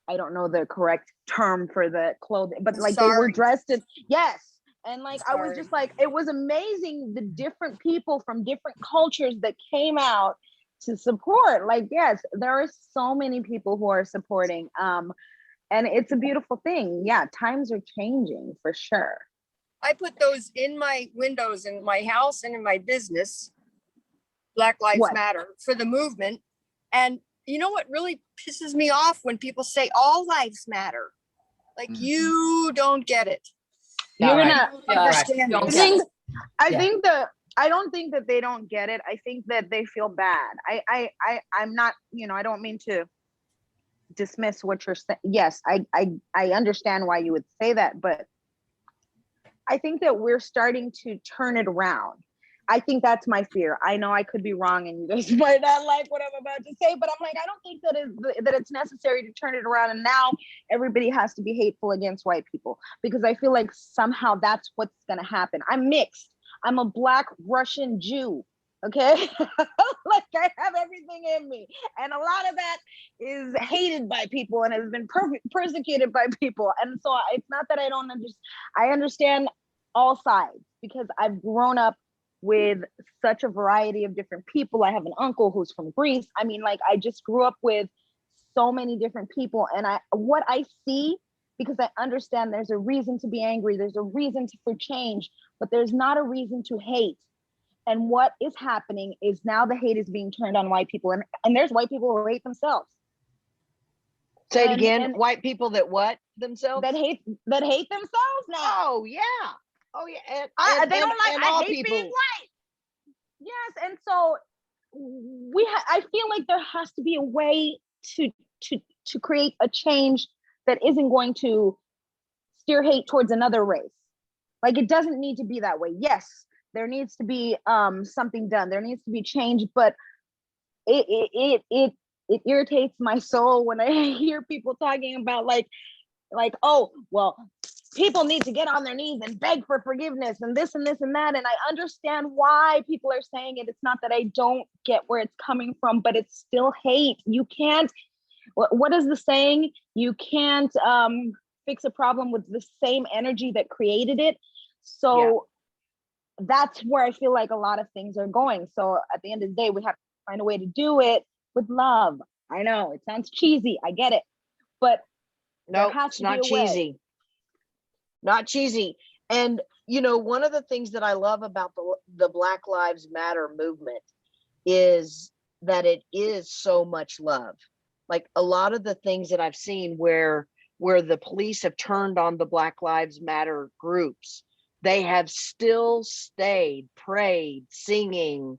I don't know the correct term for the clothing, but like they were Sorry. dressed in, yes. And like I was Sorry. just like, it was amazing the different people from different cultures that came out to support. Like, yes, there are so many people who are supporting. And it's a beautiful thing. Yeah, times are changing for sure. I put those in my windows in my house and in my business. Black Lives What? Matter for the movement. And you know what really pisses me off when people say all lives matter? Like Mhm. you don't get it. You're Right. gonna Yeah, Understand don't I this. get think it. I think that I don't think that they don't get it. I think that they feel bad. I'm not, I don't mean to dismiss what you're saying. Yes, I understand why you would say that, but I think that we're starting to turn it around. I think that's my fear. I know I could be wrong and you guys might not like what I'm about to say, but I'm like, I don't think that it's necessary to turn it around. And now everybody has to be hateful against white people, because I feel like somehow that's what's going to happen. I'm mixed. I'm a Black Russian Jew. Okay. Like I have everything in me. And a lot of that is hated by people and has been persecuted by people. And so it's not that I don't understand. I understand all sides because I've grown up with such a variety of different people. I have an uncle who's from Greece. I mean, like I just grew up with so many different people. And what I see, because I understand there's a reason to be angry, there's a reason for change, but there's not a reason to hate. And what is happening is now the hate is being turned on white people, and there's white people who hate themselves. Say it And- again. and White people that what themselves? that hate themselves now. Oh yeah. Oh yeah. And, They and- don't like. and I all hate people. being white. Yes, and so I feel like there has to be a way to create a change that isn't going to steer hate towards another race. Like it doesn't need to be that way. Yes, there needs to be something done. There needs to be change, but it irritates my soul when I hear people talking about like, oh, well, people need to get on their knees and beg for forgiveness and this and this and that. And I understand why people are saying it. It's not that I don't get where it's coming from, but it's still hate. You can't, what is the saying? You can't fix a problem with the same energy that created it. So that's where I feel like a lot of things are going. So at the end of the day, we have to find a way to do it with love. I know it sounds cheesy. I get it. But No, there has it's to not be a way. cheesy. Not cheesy. And one of the things that I love about the Black Lives Matter movement is that it is so much love. like a lot of the things that I've seen where the police have turned on the Black Lives Matter groups, they have still stayed, prayed, singing.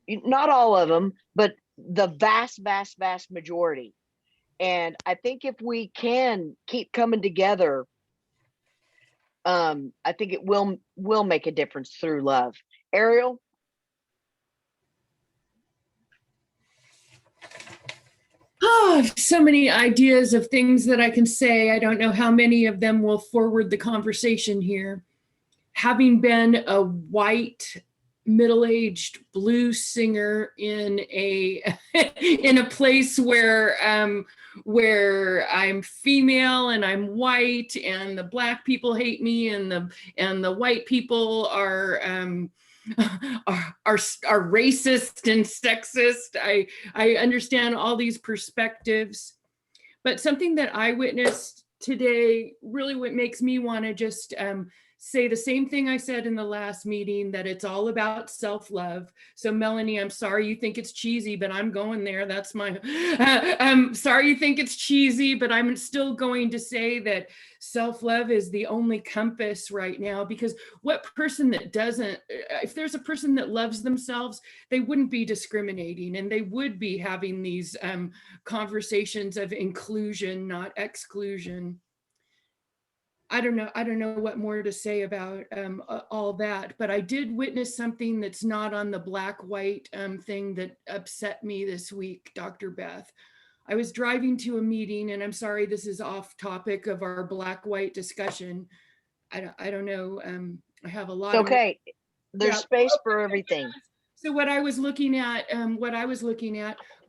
Not all of them, but the vast majority. And I think if we can keep coming together, I think it will make a difference through love. Ariel? Oh, so many ideas of things that I can say. I don't know how many of them will forward the conversation here. Having been a white middle-aged blues singer in a in a place where I'm female and I'm white and the Black people hate me and the white people are racist and sexist. I understand all these perspectives, but something that I witnessed today really what makes me want to just say the same thing I said in the last meeting, that it's all about self-love. So Melanie, I'm sorry you think it's cheesy, but I'm going there. That's my, I'm sorry you think it's cheesy, but I'm still going to say that self-love is the only compass right now, because what person that doesn't, if there's a person that loves themselves, they wouldn't be discriminating and they would be having these conversations of inclusion, not exclusion. I don't know what more to say about all that, but I did witness something that's not on the black-white thing that upset me this week, Dr. Beth. I was driving to a meeting, and I'm sorry, this is off topic of our black-white discussion. I don't know, I have a lot of- Okay, there's Yeah. space for everything. So what I was looking at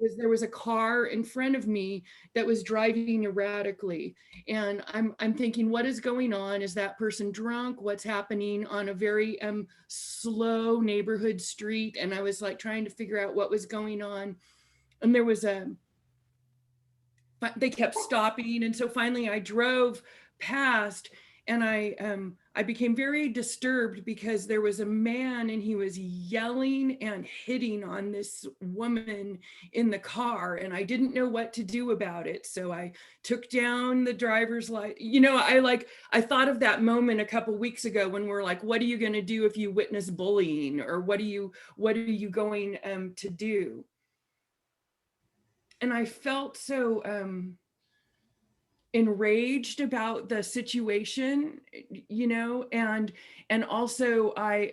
was there was a car in front of me that was driving erratically. And I'm thinking, what is going on? Is that person drunk? What's happening on a very slow neighborhood street? And I was like trying to figure out what was going on. And there was they kept stopping. And so finally I drove past and I became very disturbed because there was a man and he was yelling and hitting on this woman in the car, and I didn't know what to do about it. So I took down the driver's light. You know, I thought of that moment a couple weeks ago when we're like, what are you going to do if you witness bullying, or what are you going to do? And I felt so enraged about the situation, you know, and also I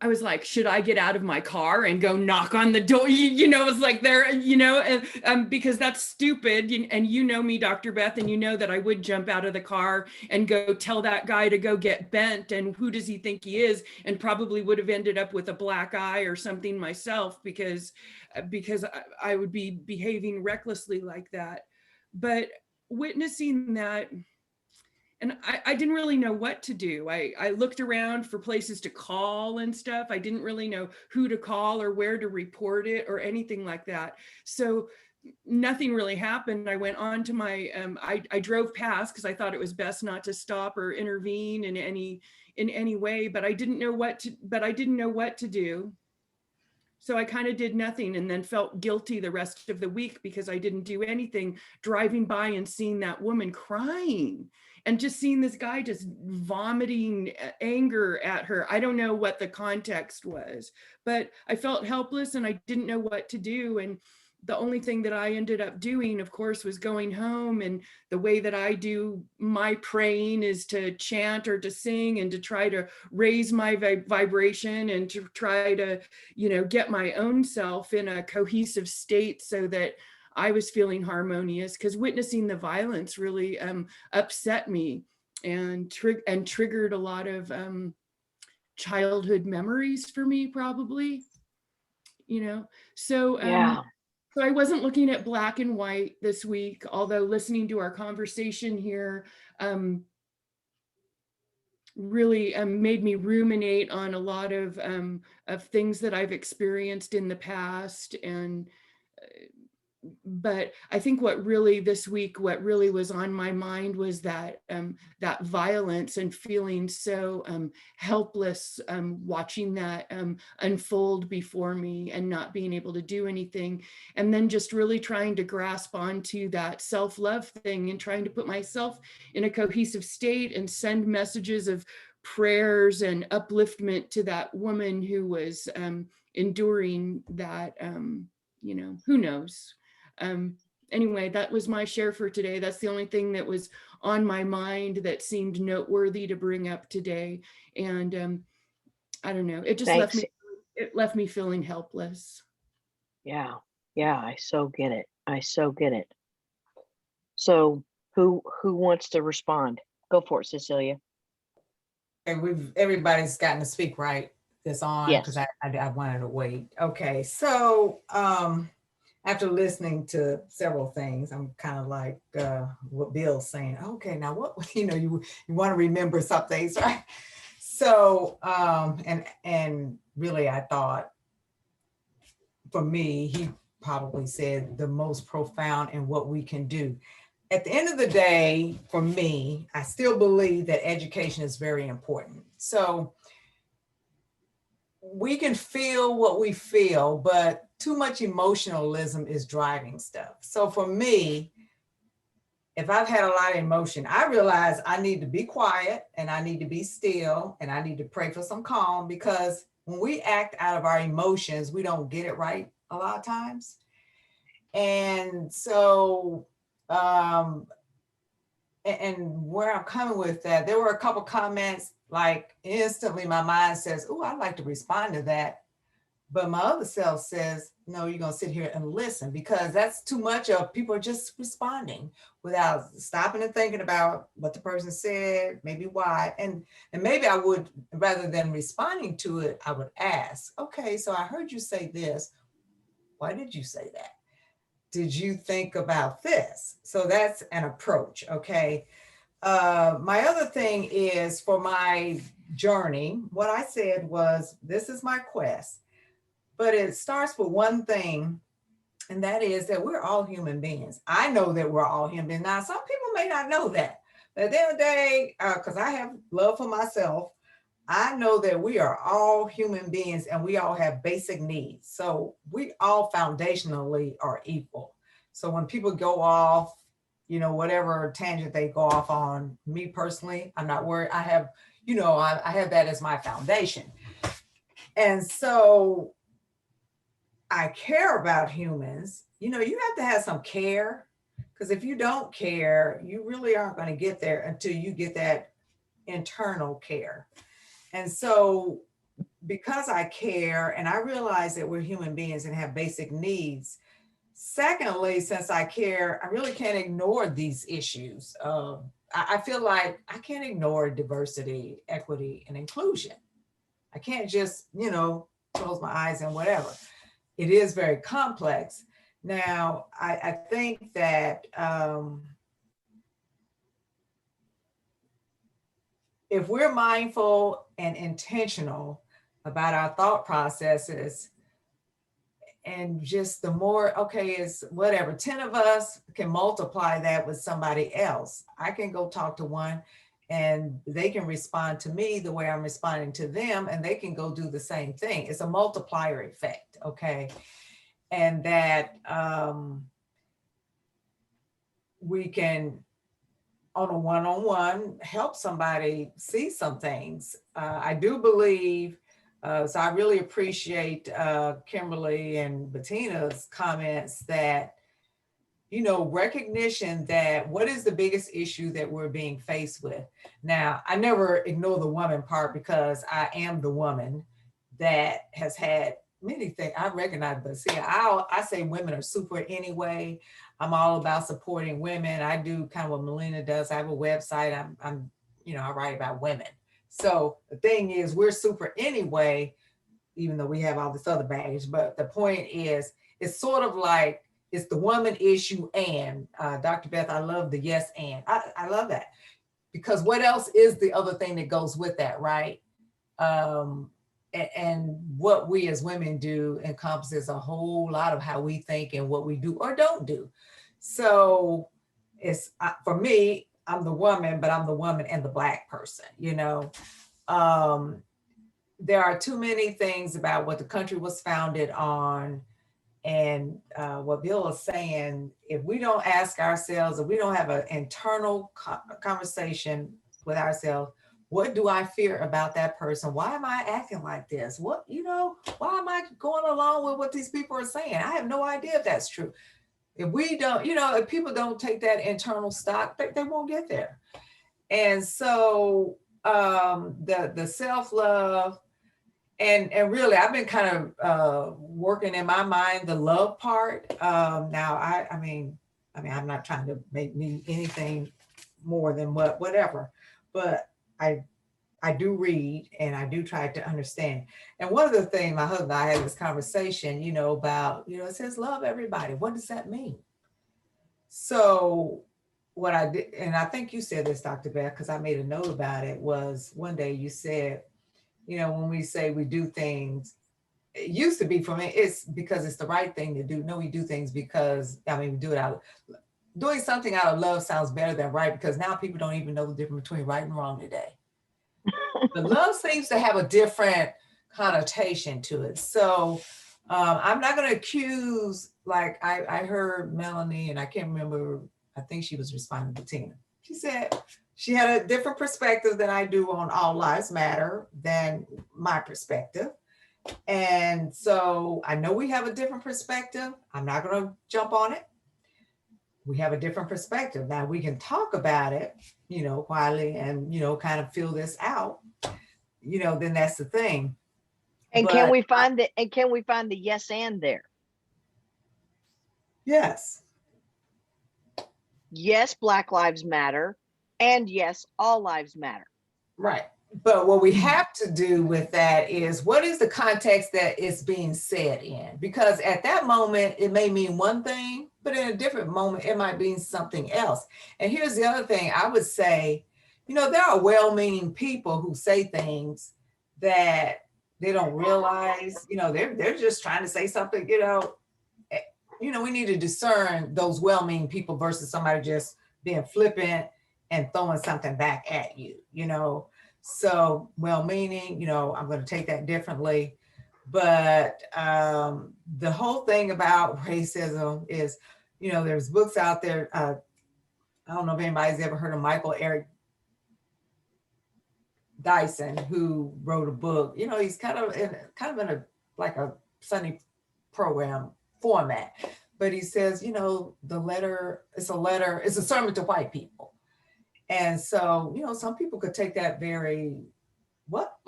was like, should I get out of my car and go knock on the door? You know, it's like there, you know, and because that's stupid. And you know me, Dr. Beth, and you know that I would jump out of the car and go tell that guy to go get bent. And who does he think he is? And probably would have ended up with a black eye or something myself, because I would be behaving recklessly like that. But witnessing that, and I didn't really know what to do. I looked around for places to call and stuff. I didn't really know who to call or where to report it or anything like that. So nothing really happened. I went on to my, I drove past because I thought it was best not to stop or intervene in any way, but I didn't know what to do. So I kind of did nothing and then felt guilty the rest of the week because I didn't do anything, driving by and seeing that woman crying and just seeing this guy just vomiting anger at her. I don't know what the context was, but I felt helpless and I didn't know what to do. And the only thing that I ended up doing, of course, was going home. And the way that I do my praying is to chant or to sing and to try to raise my vibration and to try to, you know, get my own self in a cohesive state so that I was feeling harmonious, because witnessing the violence really upset me and triggered a lot of childhood memories for me, probably, you know. So Yeah. so I wasn't looking at black and white this week, although listening to our conversation here really made me ruminate on a lot of things that I've experienced in the past, and but I think what really this week, what really was on my mind was that that violence and feeling so helpless, watching that unfold before me and not being able to do anything. And then just really trying to grasp onto that self-love thing and trying to put myself in a cohesive state and send messages of prayers and upliftment to that woman who was enduring that, you know, who knows. Anyway, that was my share for today. That's the only thing that was on my mind that seemed noteworthy to bring up today. And I don't know, it just Thanks. left me feeling helpless. Yeah, yeah, I so get it. I so get it. So who wants to respond? Go for it, Cecilia. Okay, everybody's gotten to speak, right? That's on, Yes. because I wanted to wait. Okay, so after listening to several things, I'm kind of like what Bill's saying. Okay, now what you want to remember some things, right? So and really, I thought for me, he probably said the most profound in what we can do. At the end of the day, for me, I still believe that education is very important. So we can feel what we feel, but too much emotionalism is driving stuff. So for me, if I've had a lot of emotion, I realize I need to be quiet and I need to be still and I need to pray for some calm, because when we act out of our emotions, we don't get it right a lot of times. And so, and where I'm coming with that, there were a couple comments, like instantly my mind says, oh, I'd like to respond to that. But my other self says, no, you're going to sit here and listen, because that's too much of people are just responding without stopping and thinking about what the person said, maybe why. And maybe I would, rather than responding to it, I would ask, okay, so I heard you say this. Why did you say that? Did you think about this? So that's an approach, okay? My other thing is, for my journey, what I said was, this is my quest. But it starts with one thing, and that is that we're all human beings. I know that we're all human beings. Now, some people may not know that. But at the end of the day, because I have love for myself, I know that we are all human beings and we all have basic needs. So we all foundationally are equal. So when people go off, whatever tangent they go off on, me personally, I'm not worried. I have, I have that as my foundation. And so I care about humans. You have to have some care, because if you don't care, you really aren't going to get there until you get that internal care. And so because I care and I realize that we're human beings and have basic needs, secondly, since I care, I really can't ignore these issues. I feel like I can't ignore diversity, equity, and inclusion. I can't just, close my eyes and whatever. It is very complex. Now, I think that if we're mindful and intentional about our thought processes, and just the more, okay, is whatever, 10 of us can multiply that with somebody else. I can go talk to one and they can respond to me the way I'm responding to them, and they can go do the same thing. It's a multiplier effect, okay? And that we can, on a one-on-one, help somebody see some things. I do believe, so I really appreciate Kimberly and Bettina's comments that, recognition that what is the biggest issue that we're being faced with. Now, I never ignore the woman part, because I am the woman that has had many things. I recognize, but see, I say women are super anyway. I'm all about supporting women. I do kind of what Melina does. I have a website. I'm I write about women. So the thing is, we're super anyway, even though we have all this other baggage. But the point is, it's sort of like, it's the woman issue. And Dr. Beth, I love the yes and. I love that, because what else is the other thing that goes with that, right? and what we as women do encompasses a whole lot of how we think and what we do or don't do. So it's for me, I'm the woman, but I'm the woman and the Black person, you know. There are too many things about what the country was founded on and what Bill is saying. If we don't ask ourselves, if we don't have an internal conversation with ourselves, what do I fear about that person? Why am I acting like this? What, you know, why am I going along with what these people are saying? I have no idea if that's true. If we don't, you know, if people don't take that internal stock, they won't get there. And so the self-love, and really, I've been kind of working in my mind the love part. Now, I mean, I'm not trying to make me anything more than whatever, but I do read and I do try to understand. And one of the things, my husband and I had this conversation, you know, about, you know, it says love everybody. What does that mean? So what I did, and I think you said this, Dr. Beth, because I made a note about it, was one day you said, you know, when we say we do things, it used to be for me, it's because it's the right thing to do. No, we do things because, I mean, we do it out of, doing something out of love sounds better than right, because now people don't even know the difference between right and wrong today. But love seems to have a different connotation to it. So I'm not going to accuse, like I heard Melanie, and I can't remember, I think she was responding to Tina. She said she had a different perspective than I do on All Lives Matter than my perspective. And so I know we have a different perspective. I'm not going to jump on it. We have a different perspective. Now we can talk about it, you know, quietly and, you know, kind of feel this out, you know, then that's the thing. And can we find the yes and there? Yes. Yes, Black Lives Matter, and yes, all lives matter. Right. But what we have to do with that is, what is the context that it's being said in? Because at that moment, it may mean one thing, but in a different moment, it might mean something else. And here's the other thing I would say, you know, there are well-meaning people who say things that they don't realize, you know, they're just trying to say something, you know, we need to discern those well-meaning people versus somebody just being flippant and throwing something back at you, you know. So well-meaning, you know, I'm going to take that differently. But the whole thing about racism is, you know, there's books out there. I don't know if anybody's ever heard of Michael Eric Dyson, who wrote a book. You know, he's kind of in a like a Sunday program format, but he says, you know, it's a sermon to white people. And so, you know, some people could take that very, what,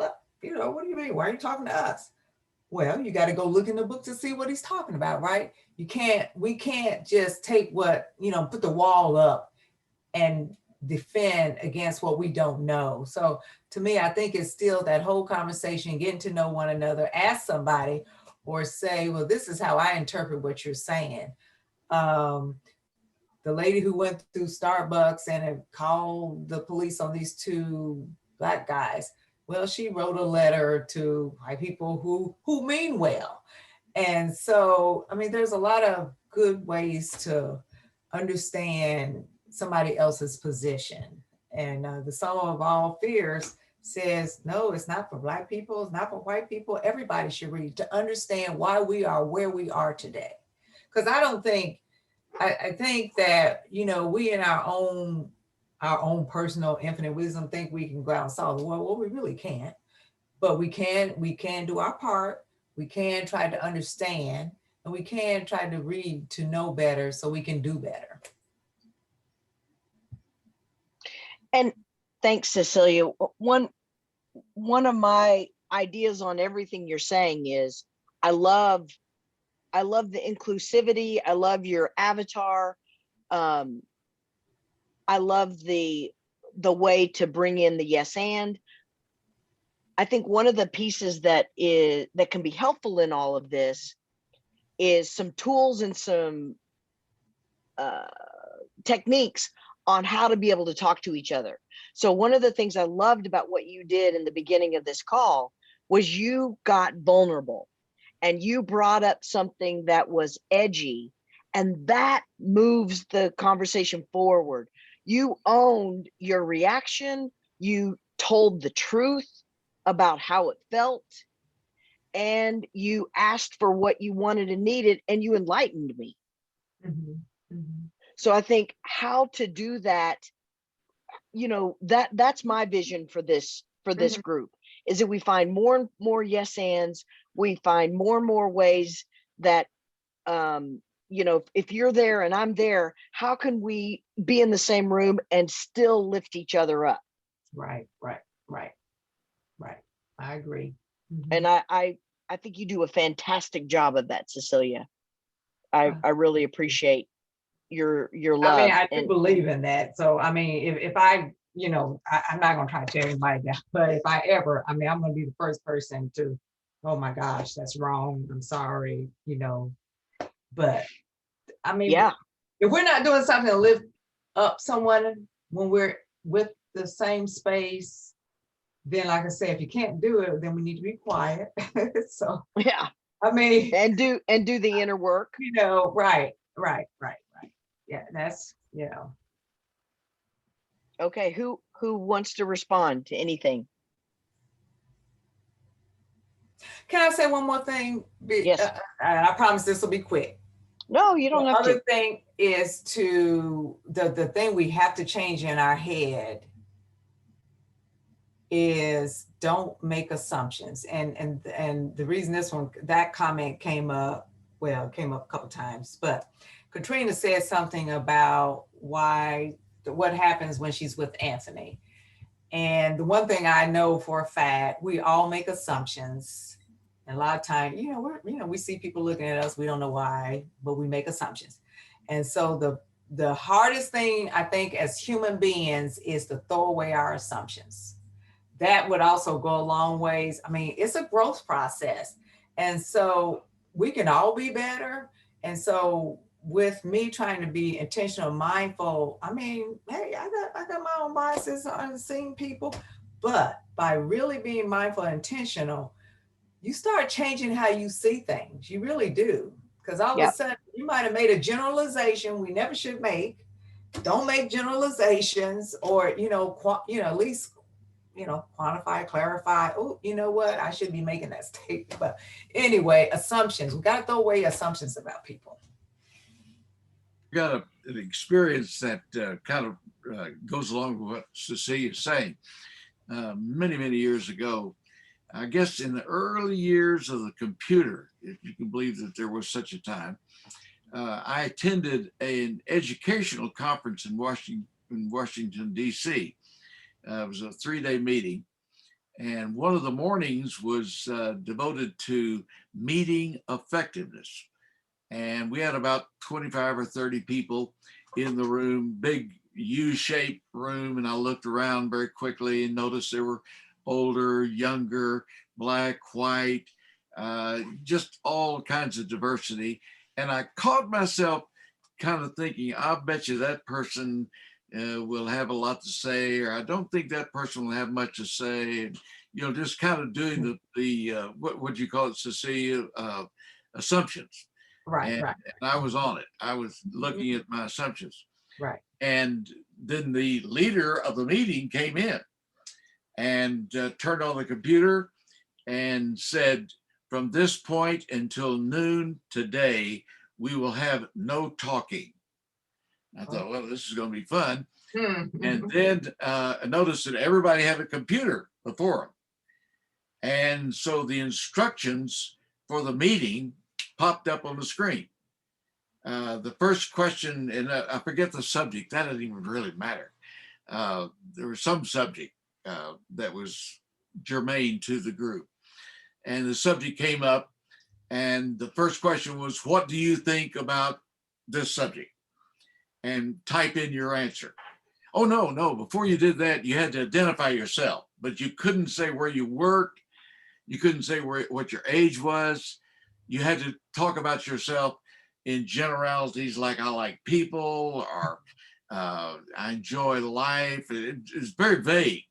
you know, what do you mean? Why are you talking to us? Well, you got to go look in the book to see what he's talking about, right? We can't just take what, you know, put the wall up and defend against what we don't know. So to me, I think it's still that whole conversation, getting to know one another, ask somebody or say, well, this is how I interpret what you're saying. The lady who went through Starbucks and had called the police on these two Black guys, well, she wrote a letter to white people who mean well. And so, I mean, there's a lot of good ways to understand somebody else's position. And the Sum of All Fears says, no, it's not for Black people, it's not for white people. Everybody should read to understand why we are where we are today. Because I think that, you know, we in our own personal infinite wisdom think we can go out and solve the world. Well, we really can't, but we can do our part. We can try to understand, and we can try to read to know better so we can do better. And thanks, Cecilia. One of my ideas on everything you're saying is I love the inclusivity. I love your avatar. I love the way to bring in the yes and. I think one of the pieces that can be helpful in all of this is some tools and some techniques on how to be able to talk to each other. So one of the things I loved about what you did in the beginning of this call was you got vulnerable and you brought up something that was edgy, and that moves the conversation forward. You owned your reaction, you told the truth about how it felt, and you asked for what you wanted and needed, and you enlightened me. Mhm, mhm. So I think how to do that, that's my vision for this Mhm. group, is that we find more and more yes ands, we find more and more ways that if you're there and I'm there, how can we be in the same room and still lift each other up? Right, right, right, right. I agree. Mhm. And I think you do a fantastic job of that, Cecilia. I really appreciate your I mean, love. I do And believe in that. So, I mean, if I, I'm not gonna try to tear anybody down, but if I ever, I mean, I'm gonna be the first person to, oh my gosh, that's wrong. I'm sorry, but I mean, yeah, if we're not doing something to lift up someone when we're with the same space, then like I said, if you can't do it, then we need to be quiet. So, yeah, I mean, and do the inner work. right, right, right, right. Yeah, that's, Okay, who wants to respond to anything? Can I say one more thing? Yes. I promise this will be quick. No, you The don't have other to. thing is the thing we have to change in our head is don't make assumptions. And the reason that comment came up, well, it came up a couple times, but Katrina said something about what happens when she's with Anthony. And the one thing I know for a fact, we all make assumptions. And a lot of times, we see people looking at us, we don't know why, but we make assumptions. And so the hardest thing I think as human beings is to throw away our assumptions. That would also go a long ways. I mean, it's a growth process. And so we can all be better. And so with me trying to be intentional, mindful, I mean, hey, I got my own biases on seeing people, but by really being mindful and intentional, you start changing how you see things. You really do. Because all of a Yep. sudden you might have made a generalization we never should make. Don't make generalizations, or, at least quantify, clarify. Oh, you know what? I should be making that statement. But anyway, assumptions. We got to throw away assumptions about people. Got an experience that kind of goes along with what Cecilia is saying. Many, many years ago, I guess in the early years of the computer, if you can believe that there was such a time, I attended an educational conference in Washington, D.C. It was a 3-day meeting. And one of the mornings was devoted to meeting effectiveness. And we had about 25 or 30 people in the room, big U-shaped room. And I looked around very quickly and noticed there were older, younger, black, white, just all kinds of diversity. And I caught myself kind of thinking, I bet you that person will have a lot to say, or I don't think that person will have much to say. And, just kind of doing the what would you call it, Cecilia, assumptions. Right, And I was on it. I was looking at my assumptions. right. And then the leader of the meeting came in and turned on the computer and said, from this point until noon today, we will have no talking. I thought, well, this is going to be fun. And then I noticed that everybody had a computer before them. And so the instructions for the meeting popped up on the screen. The first question, and I forget the subject, that doesn't even really matter. There was some subject that was germane to the group. And the subject came up, and the first question was, what do you think about this subject? And type in your answer. Oh, no, before you did that, you had to identify yourself, but you couldn't say where you worked. You couldn't say what your age was. You had to talk about yourself in generalities like I like people, or I enjoy life. It's very vague.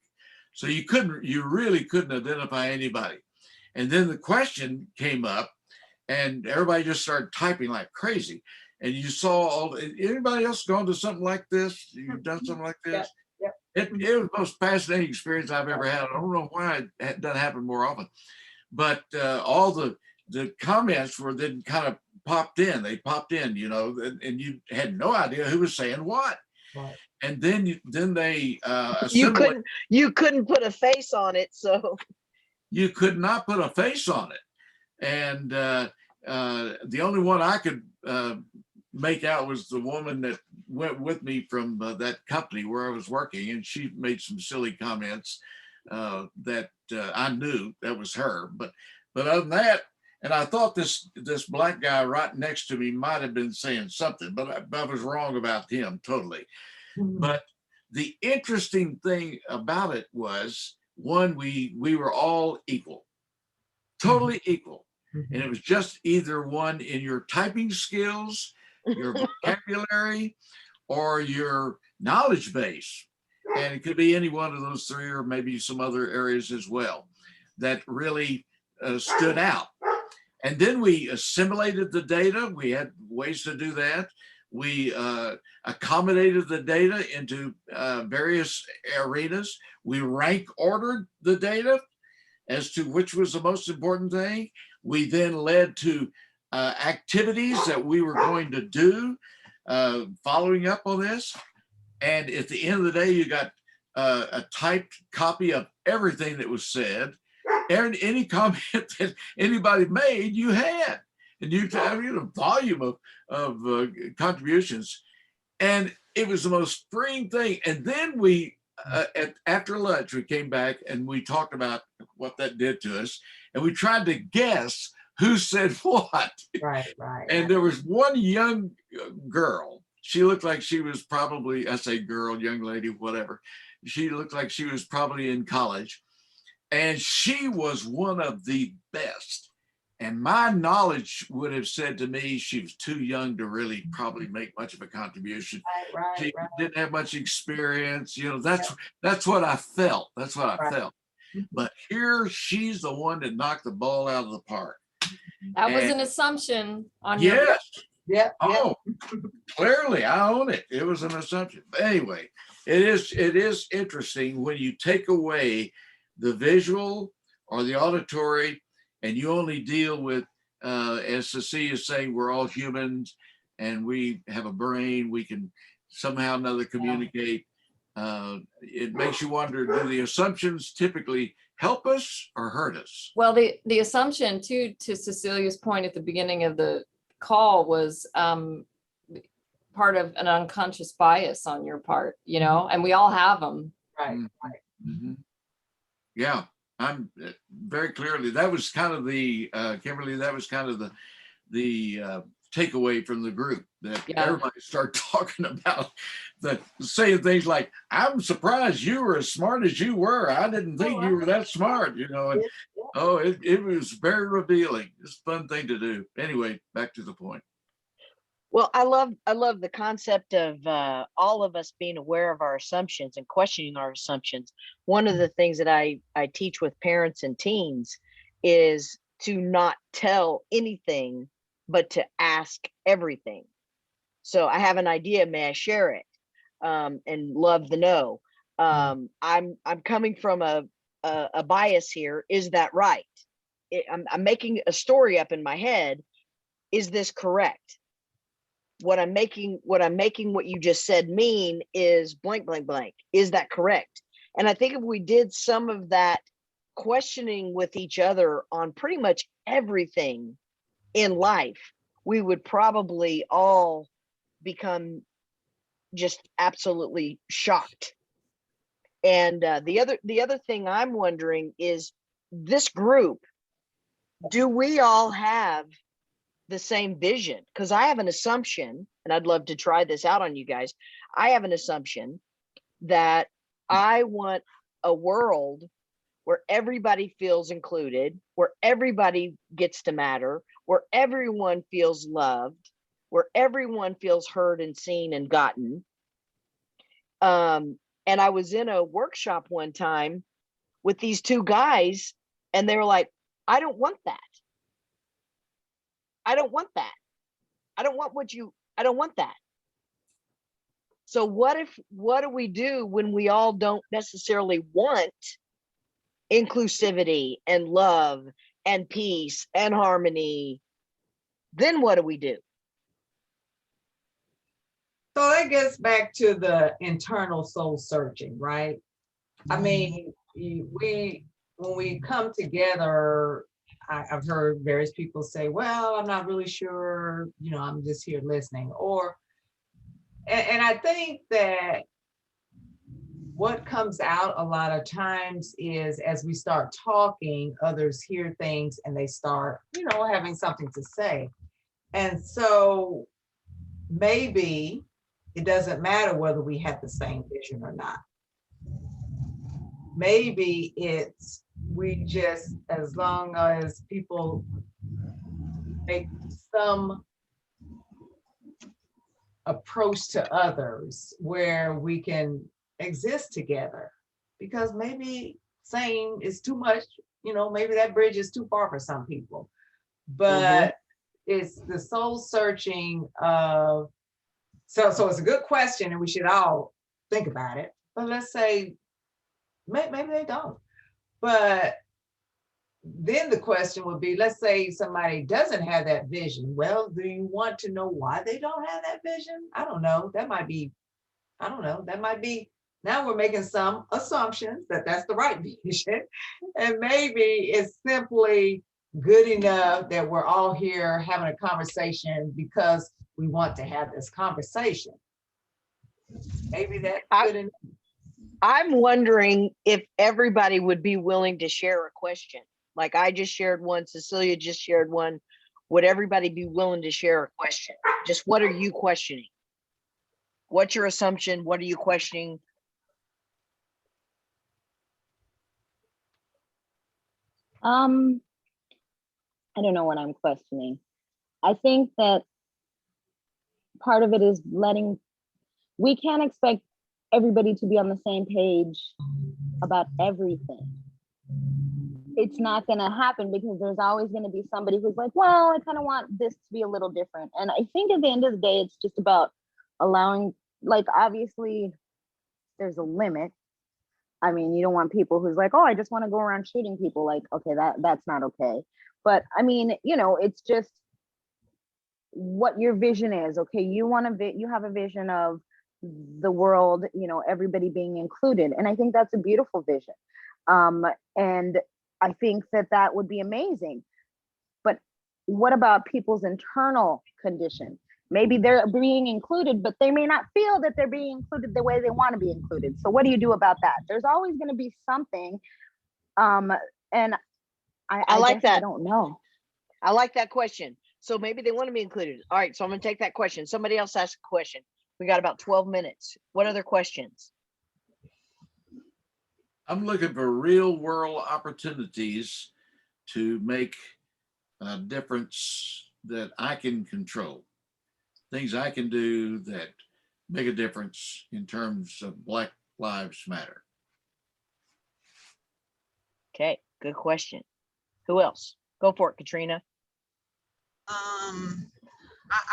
So you really couldn't identify anybody. And then the question came up and everybody just started typing like crazy. And you saw anybody else gone to something like this? You've done something like this? Yeah, It was the most fascinating experience I've ever had. I don't know why it doesn't happen more often, but all the comments were then kind of popped in. They popped in, you know, and you had no idea who was saying what. Right. And then they You assimilate. couldn't put a face on it, so You could not put a face on it. And the only one I could make out was the woman that went with me from that company where I was working, and she made some silly comments that I knew that was her. But other than that, and I thought this black guy right next to me might have been saying something, but I was wrong about him totally. But the interesting thing about it was, one, we were all equal, totally equal. And it was just either one in your typing skills, your vocabulary, or your knowledge base. And it could be any one of those three, or maybe some other areas as well, that really stood out. And then we assimilated the data. We had ways to do that. We accommodated the data into various arenas. We rank ordered the data as to which was the most important thing. We then led to activities that we were going to do following up on this. And at the end of the day, you got a typed copy of everything that was said. And any comment that anybody made, you had. And you have a volume of contributions. And it was the most freeing thing. And then we, after lunch, we came back and we talked about what that did to us. And we tried to guess who said what. Right, right. And there was one young girl. She looked like she was probably, I say girl, young lady, whatever. She looked like she was probably in college. And she was one of the best. And my knowledge would have said to me, she was too young to really probably make much of a contribution. Right, She right. didn't have much experience. You know, that's what I felt. That's what I Right. felt. But here she's the one that knocked the ball out of the park. That was an And- assumption on your. Yes. Yeah, yeah. Oh, clearly I own it. It was an assumption. But anyway, it is interesting when you take away the visual or the auditory, and you only deal with, as Cecilia is saying, we're all humans and we have a brain, we can somehow or another communicate. It makes you wonder, do the assumptions typically help us or hurt us? Well, the assumption too, to Cecilia's point at the beginning of the call, was part of an unconscious bias on your part, you know, and we all have them. Right, Mm. right. Mhm. Yeah, I'm very clearly, that was kind of the, Kimberly, that was kind of the takeaway from the group, that Yeah. everybody started talking about saying things like, I'm surprised you were as smart as you were. I didn't think you were that smart, you know. And, oh, it was very revealing. It's a fun thing to do. Anyway, back to the point. well, I love the concept of all of us being aware of our assumptions and questioning our assumptions. One of the things that I teach with parents and teens is to not tell anything, but to ask everything. So I have an idea, may I share it? And love the no. I'm coming from a bias here. Is that right? I'm making a story up in my head. Is this correct? What I'm making what you just said mean is blank, blank, blank. Is that correct? And I think if we did some of that questioning with each other on pretty much everything in life, we would probably all become just absolutely shocked. And the other thing I'm wondering is, this group, do we all have the same vision? Because I have an assumption, and I'd love to try this out on you guys. I have an assumption that I want a world where everybody feels included, where everybody gets to matter, where everyone feels loved, where everyone feels heard and seen and gotten. And I was in a workshop one time with these two guys, and they were like, I don't want that. I don't want that. I don't want I don't want that. So what do we do when we all don't necessarily want inclusivity and love and peace and harmony? Then what do we do? So that gets back to the internal soul searching, right? I mean, when we come together, I've heard various people say, well, I'm not really sure, you know, I'm just here listening. And I think that what comes out a lot of times is as we start talking, others hear things and they start, you know, having something to say. And so maybe it doesn't matter whether we have the same vision or not. Maybe we just, as long as people make some approach to others where we can exist together, because maybe same is too much, you know, maybe that bridge is too far for some people, but it's the soul searching of, so it's a good question and we should all think about it, but let's say maybe they don't. But then the question would be, let's say somebody doesn't have that vision. Well, do you want to know why they don't have that vision? I don't know. That might be, I don't know. That might be, now we're making some assumptions that that's the right vision. And maybe it's simply good enough that we're all here having a conversation because we want to have this conversation. Maybe that's good enough. I'm wondering if everybody would be willing to share a question. Like I just shared one, Cecilia just shared one. Would everybody be willing to share a question? Just what are you questioning? What's your assumption? What are you questioning? I don't know what I'm questioning. I think that part of it is we can't expect everybody to be on the same page about everything. It's not going to happen because there's always going to be somebody who's like, well, I kind of want this to be a little different. And I think at the end of the day, it's just about allowing, like, obviously there's a limit. I mean, you don't want people who's like, oh, I just want to go around shooting people. Like, okay, that's not okay. But I mean, you know, it's just what your vision is. Okay, you have a vision of the world, you know, everybody being included. And I think that's a beautiful vision. And I think that would be amazing. But what about people's internal condition? Maybe they're being included, but they may not feel that they're being included the way they want to be included. So what do you do about that? There's always going to be something. And I like that. I don't know. I like that question. So maybe they want to be included. All right, so I'm going to take that question. Somebody else ask a question. We got about 12 minutes. What other questions? I'm looking for real world opportunities to make a difference that I can control. Things I can do that make a difference in terms of Black Lives Matter. Okay, good question. Who else? Go for it, Katrina.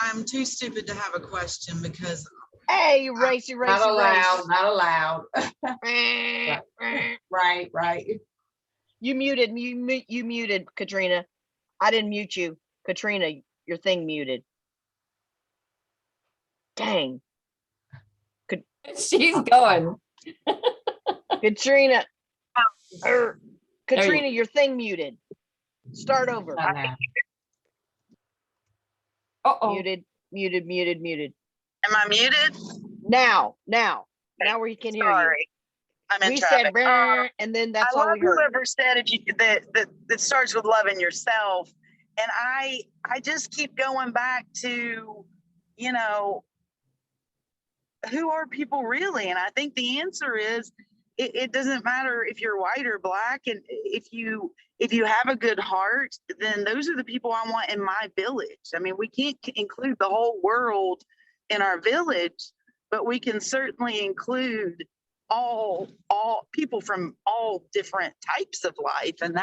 I'm too stupid to have a question because. Hey, racy. Not allowed. Right. You muted, Katrina. I didn't mute you. Katrina, your thing muted. Dang. She's going. Katrina. Katrina, your thing muted. Start over. Uh-oh. Muted. Am I muted? Now we can hear you. Sorry, I'm in We traffic. said, "Brr," and then that's I all love we heard. whoever said if you that starts with loving yourself, and I just keep going back to, you know, who are people really? And I think the answer is it doesn't matter if you're white or black, and if you have a good heart, then those are the people I want in my village. I mean, we can't include the whole world in our village, but we can certainly include all people from all different types of life, and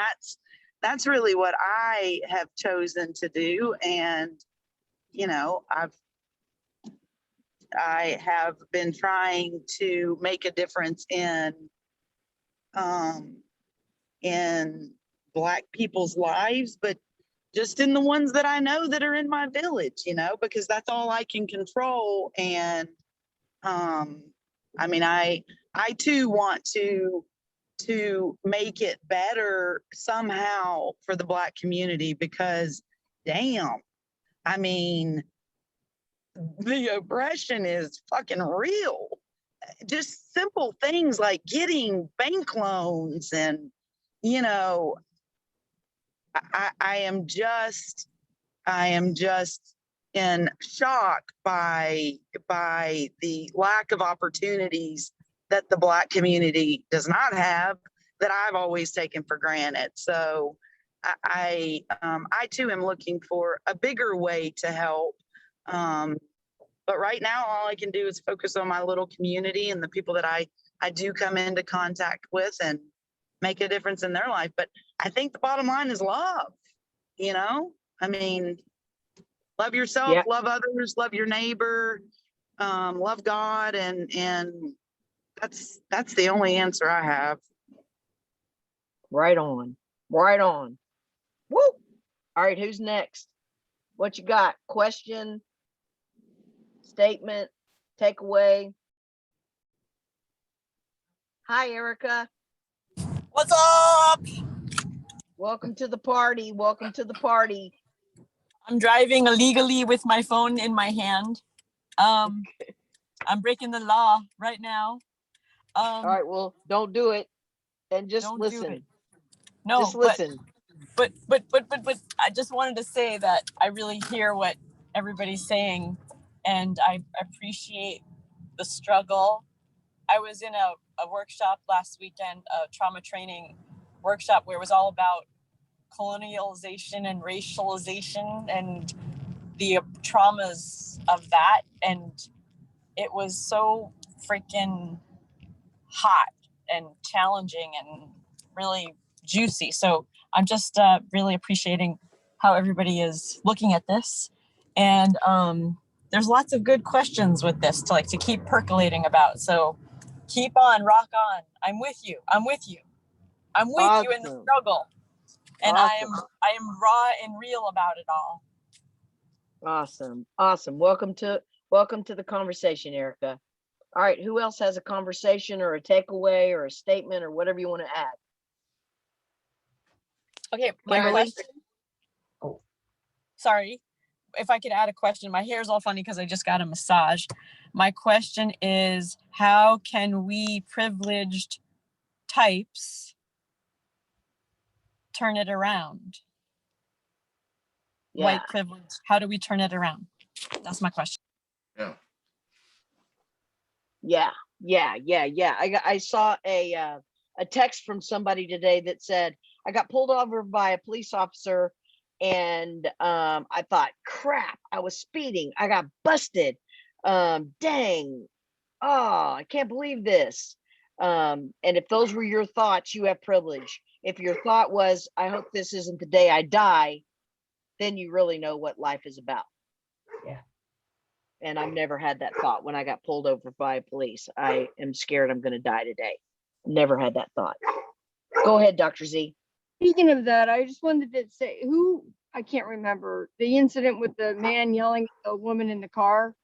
that's really what I have chosen to do. And, you know, I have been trying to make a difference um, in Black people's lives, but just in the ones that I know that are in my village, you know, because that's all I can control. And I mean, I too want to make it better somehow for the Black community, because damn, I mean, the oppression is fucking real. Just simple things like getting bank loans, and you know, I am just in shock by the lack of opportunities that the Black community does not have, that I've always taken for granted. So I too am looking for a bigger way to help. But right now, all I can do is focus on my little community and the people that I do come into contact with and make a difference in their life. But I think the bottom line is love, you know? I mean, love yourself, Yeah. love others, love your neighbor, love God, and that's the only answer I have. Right on. Right on. Woo! All right, who's next? What you got? Question, statement, takeaway? Hi, Erica. What's up? Welcome to the party. Welcome to the party. I'm driving illegally with my phone in my hand. I'm breaking the law right now. All right, well, don't do it. And just Don't do listen. it. No, Just listen. but I just wanted to say that I really hear what everybody's saying, and I appreciate the struggle. I was in a workshop last weekend, a trauma training workshop, where it was all about colonialization and racialization and the traumas of that. And it was so freaking hot and challenging and really juicy. So I'm just really appreciating how everybody is looking at this. And there's lots of good questions with this to keep percolating about. So keep on, rock on. I'm with you. I'm with you. I'm with you in the Awesome. struggle. And Awesome. I am raw and real about it all. Awesome. Awesome. Welcome to the conversation, Erica. All right, who else has a conversation or a takeaway or a statement or whatever you want to add? Okay, my Kimberly? question. Oh, sorry. If I could add a question, my hair's all funny because I just got a massage. My question is, how can we privileged types turn it around? Yeah. White privilege. How do we turn it around? That's my question. Yeah. Yeah. I saw a text from somebody today that said, I got pulled over by a police officer and I thought, crap, I was speeding. I got busted. Dang. Oh, I can't believe this. And if those were your thoughts, you have privilege. If your thought was, I hope this isn't the day I die, then you really know what life is about. Yeah. And I've never had that thought when I got pulled over by police. I am scared I'm going to die today. Never had that thought. Go ahead, Dr. Z. Speaking of that, I just wanted to say I can't remember the incident with the man yelling at the woman in the car.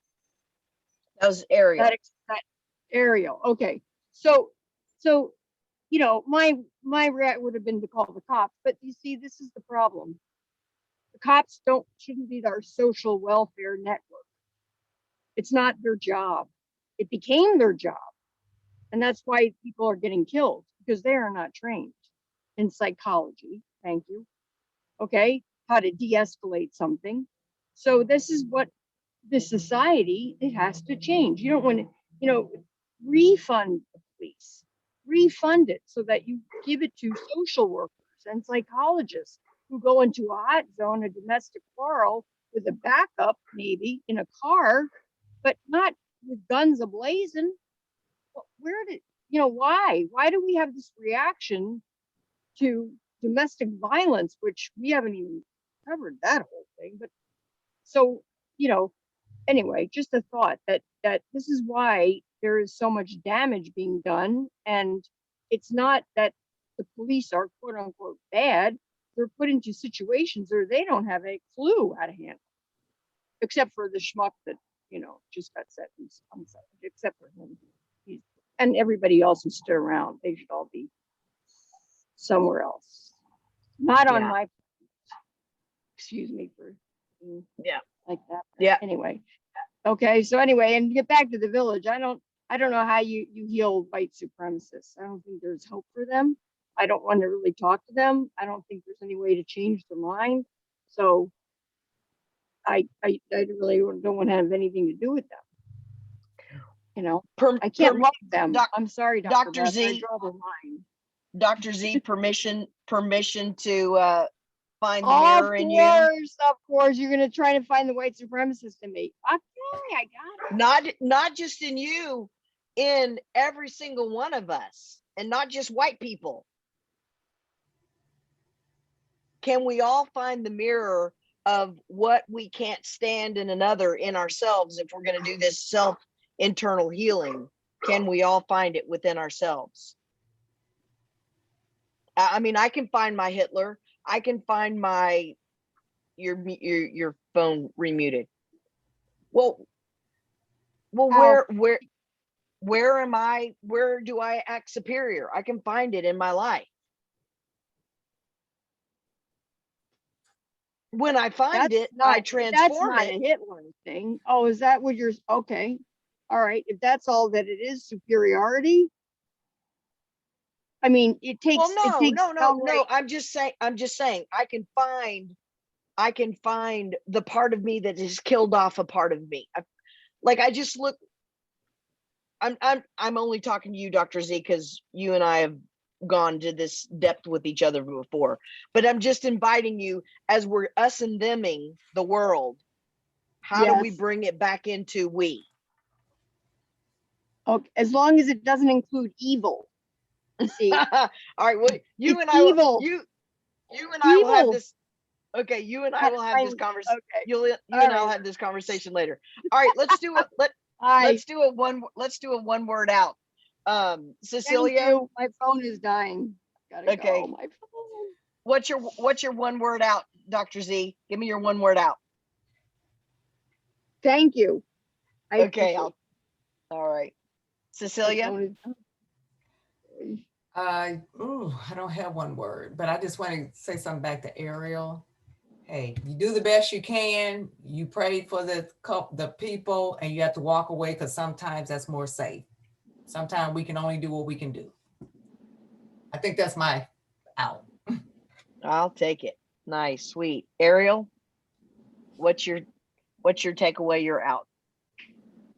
That was Ariel. That Ariel. Okay. So, you know, my react would have been to call the cops, but you see, this is the problem. The cops shouldn't be our social welfare network. It's not their job. It became their job. And that's why people are getting killed, because they are not trained in psychology. Thank you. Okay. How to de-escalate something. So this is what this society, it has to change. You don't want to, refund the police, refund it so that you give it to social workers and psychologists who go into a hot zone, a domestic quarrel with a backup, maybe in a car, but not with guns ablazing. Why? Why do we have this reaction to domestic violence, which we haven't even covered that whole thing, but so, you know, anyway, just a thought that this is why there is so much damage being done. And it's not that the police are quote unquote bad. They're put into situations where they don't have a clue how to handle, except for the schmuck that, you know, just got sentenced. I'm sorry, except for him. And everybody else who stood around, they should all be somewhere else. Not on Yeah. my, excuse me for being Yeah. like that. Yeah. Anyway. Okay, so anyway, and get back to the village. I don't know how you heal white supremacists. I don't think there's hope for them. I don't want to really talk to them. I don't think there's any way to change their mind. So I really don't want to have anything to do with them. You know, I can't love them. Doc- I'm sorry, Dr. Dr. Beth, I Z. draw the line. Dr. Z, permission to find the mirror in you. Of course, you're gonna try to find the white supremacist in me. Okay, I got it. Not just in you, in every single one of us, and not just white people. Can we all find the mirror of what we can't stand in another in ourselves if we're going to do this self internal healing? Can we all find it within ourselves? I mean, I can find my Hitler. I can find my your phone remuted. Well, where am I? Where do I act superior? I can find it in my life. When I find it, I transform That's not it. a Hitler thing. Oh, is that what you're, okay. All right, if that's all that it is, superiority. I mean, it takes. Well, no. downright- I'm just saying. I can find the part of me that has killed off a part of me. I just look. I'm only talking to you, Dr. Z, because you and I have gone to this depth with each other before. But I'm just inviting you, as we're us and theming the world. How do we Yes. bring it back into we? Okay, as long as it doesn't include evil. You see, All right. Well, you It's and I, evil. you and I will have Evil. this. Okay, you and I will have this conversation. Okay. You and All I'll right. have this conversation later. All right, let's do it. Let's do a one word out. Thank Cecilia, you. My phone is dying. Gotta Okay. go. My phone. what's your one word out, Dr. Z? Give me your one word out. Thank you. I Okay, appreciate all right. it. My Cecilia, phone is dying. I don't have one word, but I just want to say something back to Ariel. Hey, you do the best you can. You prayed for the people, and you have to walk away because sometimes that's more safe. Sometimes we can only do what we can do. I think that's my out. I'll take it. Nice, sweet. Ariel, what's your takeaway? You're out.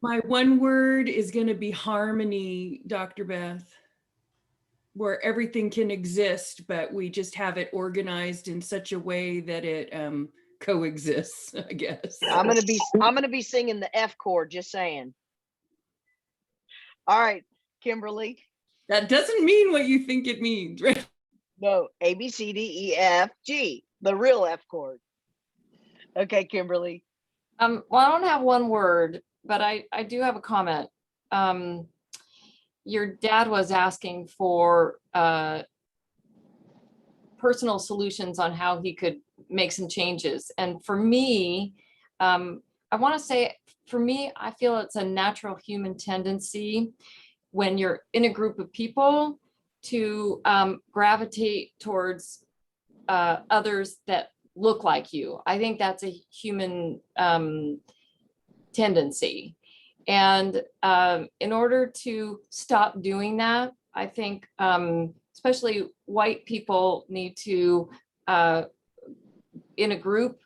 My one word is going to be harmony, Dr. Beth, where everything can exist, but we just have it organized in such a way that it coexists, I guess. I'm gonna be singing the F chord, just saying. All right, Kimberly. That doesn't mean what you think it means, right? No, A, B, C, D, E, F, G, the real F chord. Okay, Kimberly. Well, I don't have one word, but I do have a comment. Your dad was asking for personal solutions on how he could make some changes. And for me, I want to say, for me, I feel it's a natural human tendency when you're in a group of people to gravitate towards others that look like you. I think that's a human tendency. And in order to stop doing that, I think especially white people need to, in a group,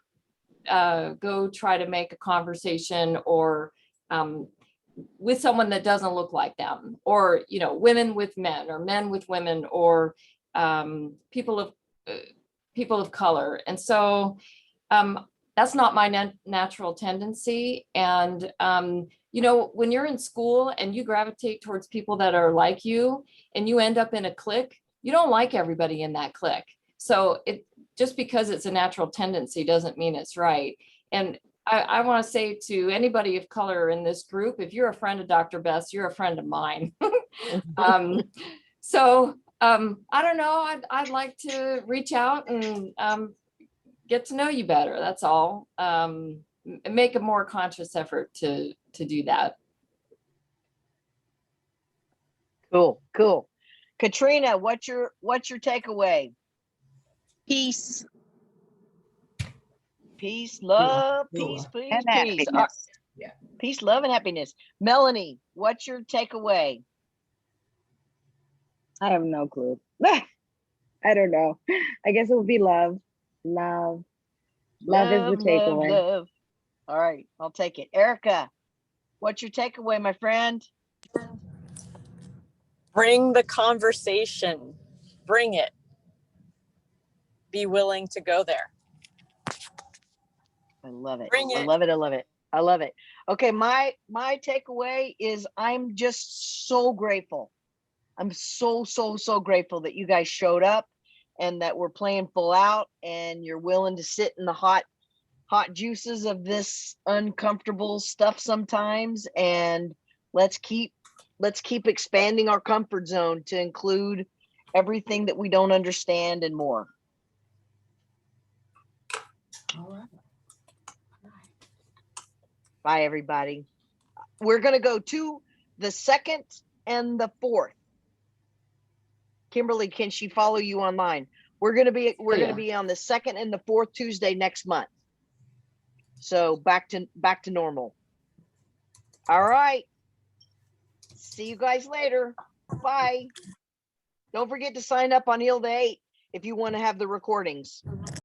go try to make a conversation or with someone that doesn't look like them, or, you know, women with men or men with women, or people of color. And so that's not my natural tendency. And you know, when you're in school and you gravitate towards people that are like you and you end up in a clique, you don't like everybody in that clique. So it, just because it's a natural tendency doesn't mean it's right. And I want to say to anybody of color in this group, if you're a friend of Dr. Best, you're a friend of mine. So I don't know, I'd like to reach out and get to know you better. That's all. Make a more conscious effort to do that. Cool, cool. Katrina, what's your takeaway? Peace Peace, love, Sure. peace, please, and peace. happiness. Peace, love, and happiness. Melanie, what's your takeaway? I have no clue. I don't know. I guess it would be love. Love. Love is the takeaway. Love. All right, I'll take it. Erica, what's your takeaway, my friend? Bring the conversation. Bring it. Be willing to go there. I love it. Bring I it. love it. I love it. I love it. Okay, my takeaway is I'm just so grateful. I'm so grateful that you guys showed up and that we're playing full out and you're willing to sit in the hot juices of this uncomfortable stuff sometimes. And let's keep expanding our comfort zone to include everything that we don't understand and more. All right. Bye, everybody. We're going to go to the 2nd and the 4th. Kimberly, can she follow you online? We're going to be on the 2nd and the 4th Tuesday next month. So back to normal. All right. See you guys later. Bye. Don't forget to sign up on Hilda 8 if you want to have the recordings.